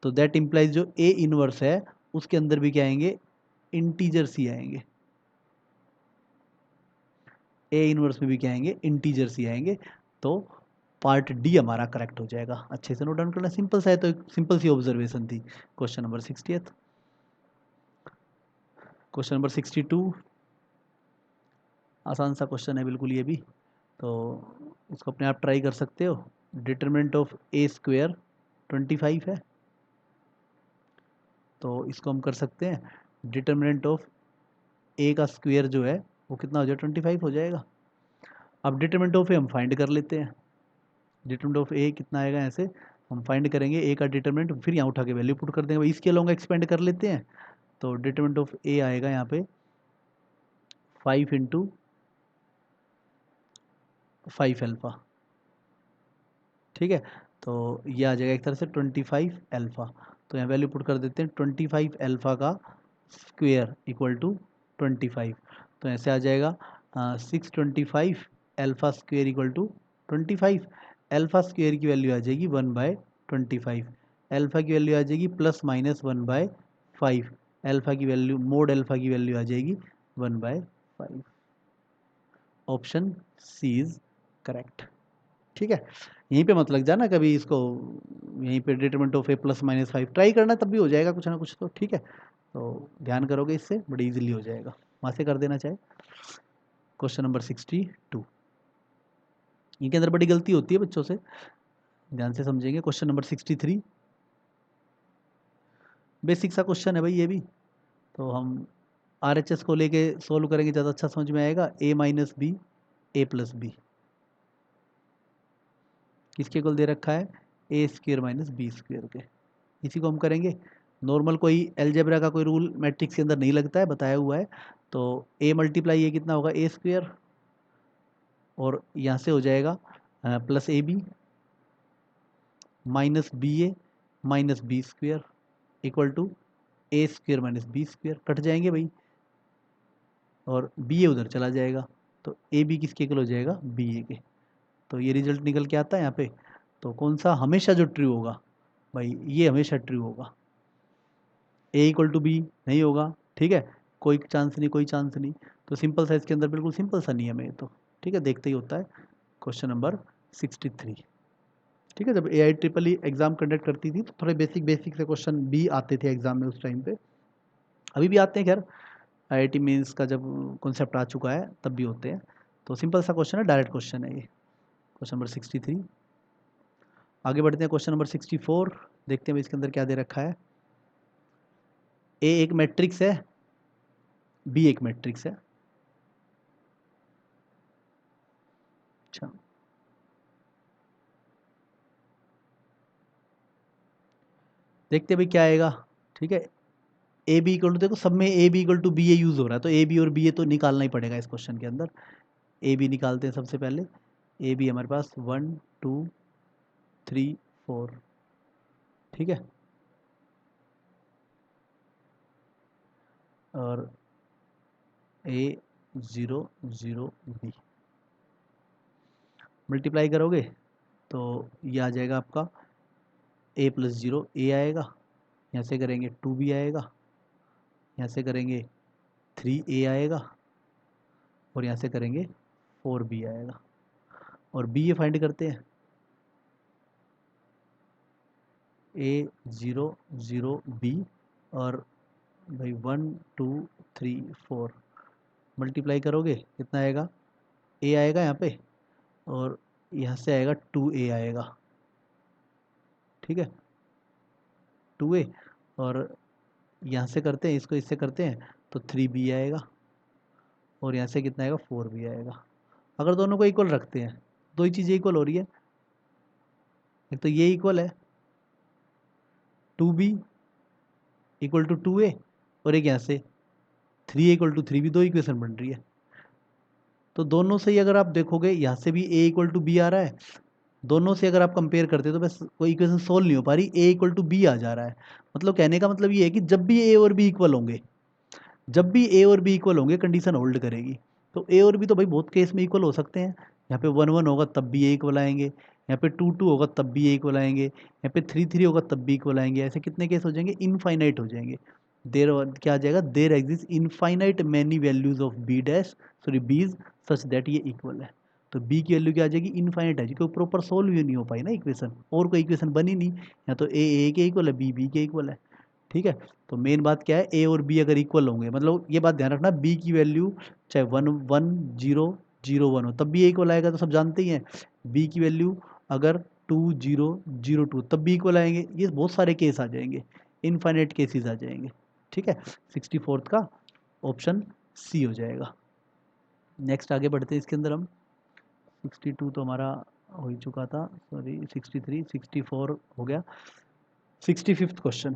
तो दैट इम्प्लाइज जो ए इनवर्स है उसके अंदर भी क्या आएंगे, इंटीजर्स ही आएंगे। ए इनवर्स में भी क्या आएंगे, इंटीजर्स ही आएंगे, तो पार्ट डी हमारा करेक्ट हो जाएगा। अच्छे से नोट डाउन करना, सिंपल सा है, तो एक सिंपल सी ऑब्जर्वेशन थी। Question number 60th। Question number 62 आसान सा क्वेश्चन है बिल्कुल ये भी, तो उसको अपने आप ट्राई कर सकते हो। डिटरमिनेंट ऑफ ए स्क्वेयर 25 है, तो इसको हम कर सकते हैं डिटरमिनेंट ऑफ ए का स्क्वेयर जो है वो कितना हो जाएगा, 25 हो जाएगा। अब डिटरमिनेंट ऑफ ए हम फाइंड कर लेते हैं। डिटरमिनेंट ऑफ ए कितना आएगा, ऐसे हम फाइंड करेंगे ए का डिटरमिनेंट, फिर यहाँ उठा के वैल्यू पुट कर देंगे भाई, इसके लॉन्ग एक्सपेंड कर लेते हैं। तो डिटरमिनेंट ऑफ ए आएगा यहाँ पे 5 × 5 अल्फ़ा। ठीक है, तो ये आ जाएगा एक तरह से 25 अल्फ़ा। तो यहाँ वैल्यू पुट कर देते हैं, 25 अल्फ़ा का स्क्वेयर इक्वल टू 25, तो ऐसे आ जाएगा 625 alpha square equal to 25। Alpha square की वैल्यू आ जाएगी 1/25, अल्फ़ा की वैल्यू आ जाएगी +-1/5, अल्फ़ा की वैल्यू मोड अल्फ़ा की वैल्यू आ जाएगी 1/5। Option C is correct. ठीक है, यहीं पे मत लग जाना कभी इसको, यहीं पे डिटरमिनेंट ऑफ ए +-5 ट्राई करना, तब भी हो जाएगा कुछ ना कुछ तो। ठीक है, तो ध्यान करोगे इससे बड़ी इजीली हो जाएगा, वहाँ से कर देना चाहे। क्वेश्चन नंबर 62, इनके अंदर बड़ी गलती होती है बच्चों से, ध्यान से समझेंगे। क्वेश्चन नंबर 63 बेसिक सा क्वेश्चन है भाई ये भी, तो हम RHS को लेके सोल्व करेंगे, ज़्यादा अच्छा समझ में आएगा। a-b a+b किसके इक्वल दे रखा है, a² - b² के, इसी को हम करेंगे। नॉर्मल कोई अलजेब्रा का कोई रूल मैट्रिक्स के अंदर नहीं लगता है, बताया हुआ है। तो a मल्टीप्लाई ये कितना होगा, a², और यहाँ से हो जाएगा +ab -ba -b² equal to a² - b² cut जाएंगे भाई, और बी ए उधर चला जाएगा, तो ए बी किसके इक्वल हो जाएगा, बी ए के। तो ये रिजल्ट निकल के आता है यहाँ पे। तो कौन सा हमेशा जो ट्रू होगा भाई, ये हमेशा ट्रू होगा, ए इक्वल टू बी नहीं होगा। ठीक है, कोई चांस नहीं, कोई चांस नहीं। तो सिंपल सा इसके अंदर बिल्कुल सिंपल सा नियम है ये तो। ठीक है, देखते ही होता है। Question number 63। ठीक है, जब AIEEE एग्जाम कंडक्ट करती थी तो थोड़े बेसिक बेसिक से क्वेश्चन भी आते थे एग्जाम में उस टाइम पे, अभी भी आते हैं खैर, IIT मेंस का जब कॉन्सेप्ट आ चुका है तब भी होते हैं। तो सिंपल सा क्वेश्चन है, डायरेक्ट क्वेश्चन है ये, क्वेश्चन नंबर 63। आगे बढ़ते हैं, क्वेश्चन नंबर 64 देखते हैं इसके अंदर क्या दे रखा है। ए एक मैट्रिक्स है, बी एक मैट्रिक्स है। अच्छा, देखते हैं भाई क्या आएगा। ठीक है, ए बी इक्वल टू, देखो सब में A B equal to B A use हो रहा है, तो ए बी और बी ए तो निकालना ही पड़ेगा इस क्वेश्चन के अंदर। ए बी निकालते हैं सबसे पहले। ए बी हमारे पास 1 2 3 4, ठीक है। और ए 0 0 बी मल्टीप्लाई करोगे तो ये आ जाएगा आपका ए प्लस 0 ए आएगा, यहाँ से करेंगे 2 बी आएगा, यहाँ से करेंगे 3 ए आएगा, और यहाँ से करेंगे 4 बी आएगा। और बी ये फाइंड करते हैं, ए 0 0 बी, और भाई 1 2 3 4 मल्टीप्लाई करोगे कितना आएगा, ए आएगा यहाँ पे, और यहाँ से आएगा 2 ए आएगा, ठीक है 2 ए। और यहाँ से करते हैं इसको, इससे करते हैं तो 3 बी आएगा, और यहाँ से कितना आएगा 4 बी आएगा। अगर दोनों को इक्वल रखते हैं, दो ही चीज़ें इक्वल हो रही है, एक तो ये इक्वल है 2 बी इक्वल टू 2 ए, और एक यहाँ से 3 इक्वल टू 3 बी, दो इक्वेशन बन रही है। तो दोनों से ही अगर आप देखोगे, यहाँ से भी ए इक्वल टू बी आ रहा है, दोनों से अगर आप कंपेयर करते हो तो बस कोई इक्वेशन सोल्व नहीं हो पा रही, ए इक्वल टू बी आ जा रहा है। मतलब कहने का मतलब ये है कि जब भी ए और बी इक्वल होंगे, जब भी ए और बी इक्वल होंगे कंडीशन होल्ड करेगी। तो ए और बी तो भाई बहुत केस में इक्वल हो सकते हैं, यहाँ पे 1 1 होगा तब भी ए इक्वल आएंगे, यहाँ पे 2 2 होगा तब भी ए इक्वल आएंगे, यहाँ पे 3 3 होगा तब भी इक्वल आएंगे। ऐसे कितने केस हो जाएंगे, इनफाइनाइट हो जाएंगे। देर क्या आ जाएगा, there exist infinite many values of B dash, sorry B's such that ये इक्वल है। तो बी की वैल्यू क्या आ जाएगी, इनफाइनाइट है, क्योंकि प्रॉपर सोल्व ही नहीं हो पाई ना इक्वेशन, और कोई इक्वेशन बनी नहीं, या तो ए के इक्वल है, बी बी के इक्वल है, ठीक है। तो मेन बात क्या है, ए और बी अगर इक्वल होंगे, मतलब ये बात ध्यान रखना, बी की वैल्यू चाहे 1 1 0 0 1 हो तब भी ए इक्वल आएगा, तो सब जानते ही हैं। बी की वैल्यू अगर 2 0 0 2 तब भी इक्वल आएंगे। ये बहुत सारे केस आ जाएंगे, इनफाइनाइट केसेस आ जाएंगे, ठीक है। 64th का ऑप्शन सी हो जाएगा। नेक्स्ट आगे बढ़ते हैं इसके अंदर हम। 62 तो हमारा हो ही चुका था, सॉरी 63 64 हो गया। 65th क्वेश्चन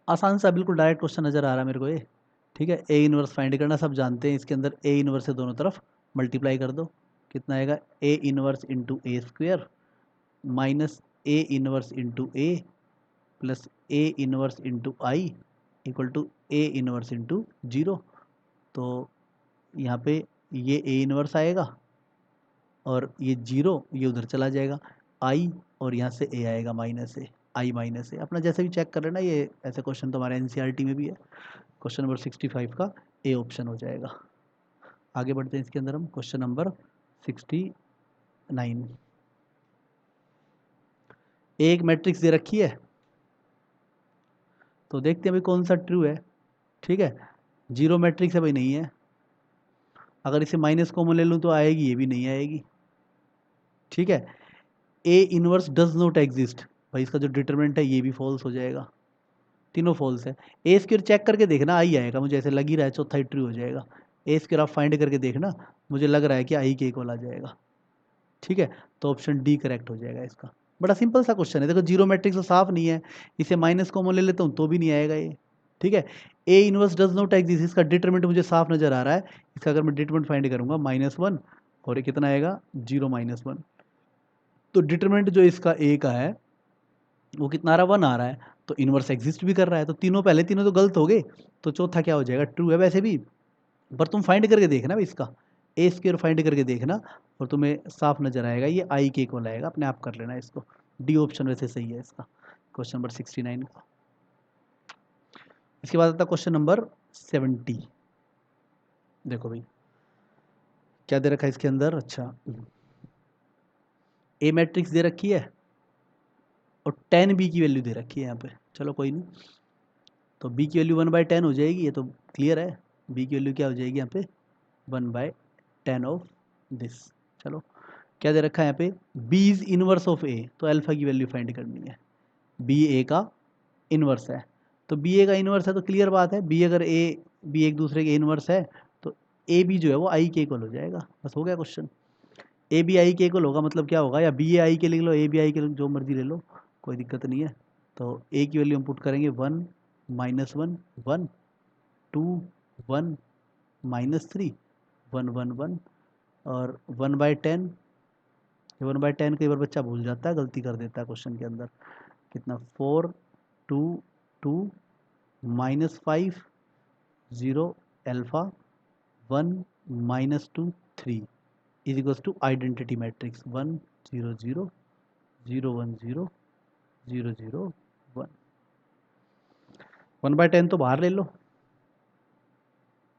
आसान सा, बिल्कुल डायरेक्ट क्वेश्चन नज़र आ रहा है मेरे को ये, ठीक है। ए इनवर्स फाइंड करना सब जानते हैं, इसके अंदर ए इनवर्स से दोनों तरफ मल्टीप्लाई कर दो, कितना आएगा, A inverse into A square minus A inverse into A plus A inverse into I equal to A inverse into 0। तो यहाँ पे ये ए इनवर्स आएगा, और ये 0 ये उधर चला जाएगा, आई और यहाँ से ए आएगा माइनस ए, आई माइनस ए। अपना जैसे भी चेक कर लेना, ये ऐसे क्वेश्चन तो हमारे एनसीईआरटी में भी है। क्वेश्चन नंबर 65 का ए ऑप्शन हो जाएगा। आगे बढ़ते हैं इसके अंदर हम, क्वेश्चन नंबर 69। एक मैट्रिक्स दे रखी है, तो देखते हैं भाई कौन सा ट्रू है, ठीक है। 0 मैट्रिक्स है भाई, नहीं है। अगर इसे माइनस कॉमन ले लूँ तो आएगी, ये भी नहीं आएगी, ठीक है। A inverse does not exist, भाई इसका जो डिटरमिनेंट है ये भी फॉल्स हो जाएगा, तीनों फॉल्स है। ए स्क्वायर चेक करके देखना, आई आएगा, मुझे ऐसे लग ही रहा है, चौथा ही ट्रू हो जाएगा। ए स्क्वायर आप फाइंड करके देखना, मुझे लग रहा है कि आई के इक्वल आ जाएगा, ठीक है। तो ऑप्शन डी करेक्ट हो जाएगा इसका। बड़ा सिंपल सा क्वेश्चन है, देखो 0 मैट्रिक्स तो साफ नहीं है, इसे माइनस कॉमन ले लेता हूँ तो भी नहीं आएगा ये, ठीक है। A inverse does not exist, इसका डिटरमिनेंट मुझे साफ नजर आ रहा है, इसका अगर मैं डिटरमिनेंट फाइंड करूंगा -1, और ये कितना आएगा 0 -1। तो डिटरमिनेंट जो इसका ए का है वो कितना आ रहा है, 1 आ रहा है, तो इनवर्स एग्जिस्ट भी कर रहा है। तो तीनों पहले तीनों तो गलत हो गए, तो चौथा क्या हो जाएगा, ट्रू है वैसे भी। पर तुम फाइंड करके देखना भाई इसका, ए स्क्वायर फाइंड करके देखना, और तुम्हें साफ नजर आएगा ये आई के इक्वल आएगा, अपने आप कर लेना इसको। डी ऑप्शन वैसे सही है इसका, क्वेश्चन नंबर 69 का। इसके बाद आता क्वेश्चन नंबर 70। देखो भाई क्या दे रखा है इसके अंदर, अच्छा ए मैट्रिक्स दे रखी है और 10 बी की वैल्यू दे रखी है यहाँ पे, चलो कोई नहीं। तो बी की वैल्यू 1/10 हो जाएगी, ये तो क्लियर है। बी की वैल्यू क्या हो जाएगी यहाँ पे, 1/10 ऑफ दिस। चलो क्या दे रखा है यहाँ पे, बी इज इनवर्स ऑफ ए, तो अल्फा की वैल्यू फाइंड करनी है। बी ए का इनवर्स है, तो बी ए का इनवर्स है तो क्लियर बात है, बी अगर ए बी एक दूसरे के इनवर्स है तो ए बी जो है वो आई के इक्वल हो जाएगा, बस हो गया क्वेश्चन। ए बी आई के इक्वल होगा मतलब क्या होगा, या बी ए आई के लिख लो, ए बी आई के जो मर्जी ले लो, कोई दिक्कत नहीं है। तो ए की वैल्यू हम पुट करेंगे 1 -1 1 2 1 -3 1 1 1 और 1/10। 1/10 कई बार बच्चा भूल जाता है, गलती कर देता है क्वेश्चन के अंदर। कितना 4 2 2 -5 0 alpha 1 -2 3 is equals to identity matrix 1 0 0 0 1 0 0 0 1। 1/10 तो बाहर ले लो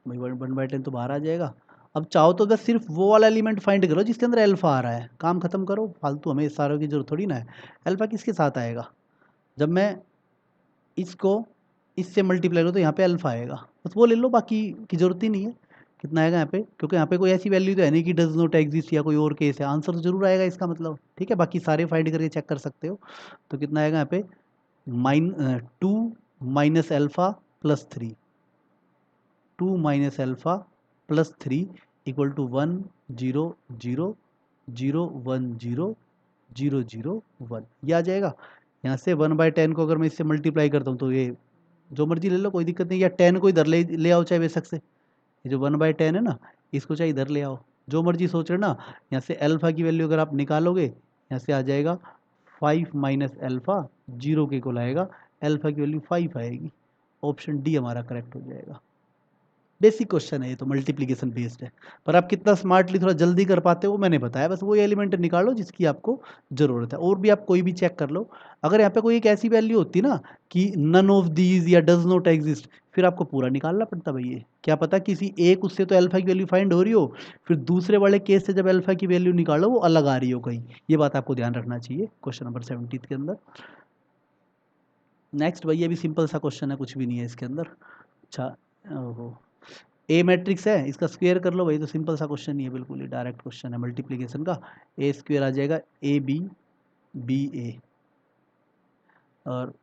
भाई, 1/10 तो बाहर आ जाएगा। अब चाहो तो बस सिर्फ वो वाला एलिमेंट फाइंड करो जिसके अंदर अल्फा आ रहा है, काम खत्म करो, फालतू हमें इस सारों की जरूरत थोड़ी ना है। अल्फा किसके साथ आएगा, जब मैं इसको इससे मल्टीप्लाई करूँ तो यहाँ पे अल्फा आएगा, बस वो ले लो, बाकी की जरूरत ही नहीं है। कितना आएगा यहाँ पे, क्योंकि यहाँ पे कोई ऐसी वैल्यू तो है नहीं कि डज नॉट एग्जिस्ट या कोई और केस है, आंसर तो जरूर आएगा इसका मतलब, ठीक है। बाकी सारे फाइंड करके चेक कर सकते हो। तो कितना आएगा यहाँ पे 2 minus alpha plus 3 2 minus alpha plus 3 equal to 1 0 0 0 1 0 0 0 1, ये आ जाएगा। यहाँ से 1/10 को अगर मैं इससे मल्टीप्लाई करता हूँ तो ये जो मर्जी ले लो, कोई दिक्कत नहीं, या 10 को इधर ले आओ चाहे बेशक से, ये जो 1/10 है ना, इसको चाहे इधर ले आओ, जो मर्जी सोच रहे ना। यहाँ से अल्फा की वैल्यू अगर आप निकालोगे, यहाँ से आ जाएगा 5 माइनस अल्फा, 0 के इक्वल आएगा, अल्फा की वैल्यू 5 आएगी। ऑप्शन डी हमारा करेक्ट हो जाएगा। बेसिक क्वेश्चन है ये तो, मल्टीप्लिकेशन बेस्ड है, पर आप कितना स्मार्टली थोड़ा जल्दी कर पाते हो वो मैंने बताया। बस वो एलिमेंट निकालो जिसकी आपको ज़रूरत है, और भी आप कोई भी चेक कर लो। अगर यहाँ पे कोई एक ऐसी वैल्यू होती ना कि नन ऑफ दीज या डज नॉट एग्जिस्ट, फिर आपको पूरा निकालना पड़ता भाई। ये क्या पता किसी एक उससे तो अल्फा की वैल्यू फाइंड हो रही हो, फिर दूसरे वाले केस से जब अल्फा की वैल्यू निकालो वो अलग आ रही हो कहीं, ये बात आपको ध्यान रखना चाहिए क्वेश्चन नंबर 17 के अंदर। नेक्स्ट भैया भी सिंपल सा क्वेश्चन है, कुछ भी नहीं है इसके अंदर। अच्छा, ओहो, ए मैट्रिक्स है, इसका स्क्वायर कर लो भाई, तो सिंपल सा क्वेश्चन नहीं है, बिल्कुल ही डायरेक्ट क्वेश्चन है मल्टीप्लिकेशन का। ए स्क्वायर आ जाएगा ए बी बी ए, और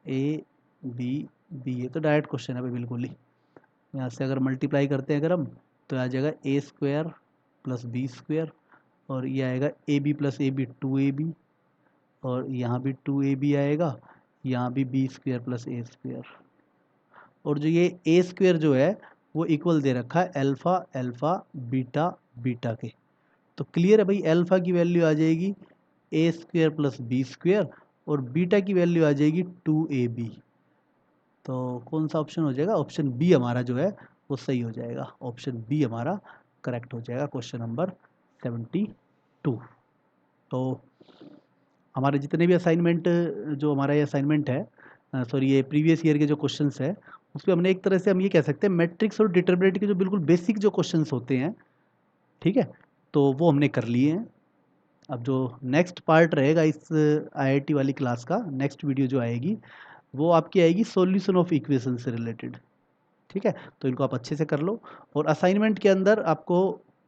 ए बी बी ए तो डायरेक्ट क्वेश्चन है भाई, बिल्कुल ही। यहाँ से अगर मल्टीप्लाई करते हैं अगर हम, तो आ जाएगा A square plus B square, और ये आएगा A B plus A B 2ab, और यहाँ भी 2ab आएगा, यहाँ भी B square plus A square, और जो ये ए स्क्वायर जो है वो इक्वल दे रखा है अल्फा अल्फा बीटा बीटा के। तो क्लियर है भाई, अल्फा की वैल्यू आ जाएगी A square plus B square, और बीटा की वैल्यू आ जाएगी 2ab। तो कौन सा ऑप्शन हो जाएगा, ऑप्शन बी हमारा जो है वो सही हो जाएगा, ऑप्शन बी हमारा करेक्ट हो जाएगा क्वेश्चन नंबर 72। तो हमारे जितने भी असाइनमेंट, जो हमारा ये असाइनमेंट है, सॉरी ये प्रीवियस ईयर के जो क्वेश्चंस है, उसमें हमने एक तरह से हम ये कह सकते हैं मैट्रिक्स और डिटरमिनेंट के जो बिल्कुल बेसिक जो क्वेश्चंस होते हैं, ठीक है, तो वो हमने कर लिए हैं। अब जो नेक्स्ट पार्ट रहेगा इस आईआईटी वाली क्लास का, नेक्स्ट वीडियो जो आएगी वो आपकी आएगी सॉल्यूशन ऑफ इक्वेशन से रिलेटेड, ठीक है। तो इनको आप अच्छे से कर लो। और असाइनमेंट के अंदर आपको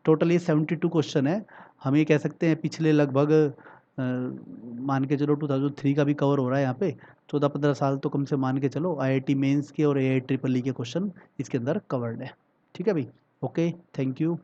टोटल ये 72 क्वेश्चन है, हम ये कह सकते हैं पिछले लगभग मान के चलो 2003 का भी कवर हो रहा है यहाँ पे, 14-15 साल तो कम से मान के चलो आईआईटी मेंस के और एआई ट्रिपल ई के क्वेश्चन इसके अंदर कवर्ड है, ठीक है भाई। Okay, thank you.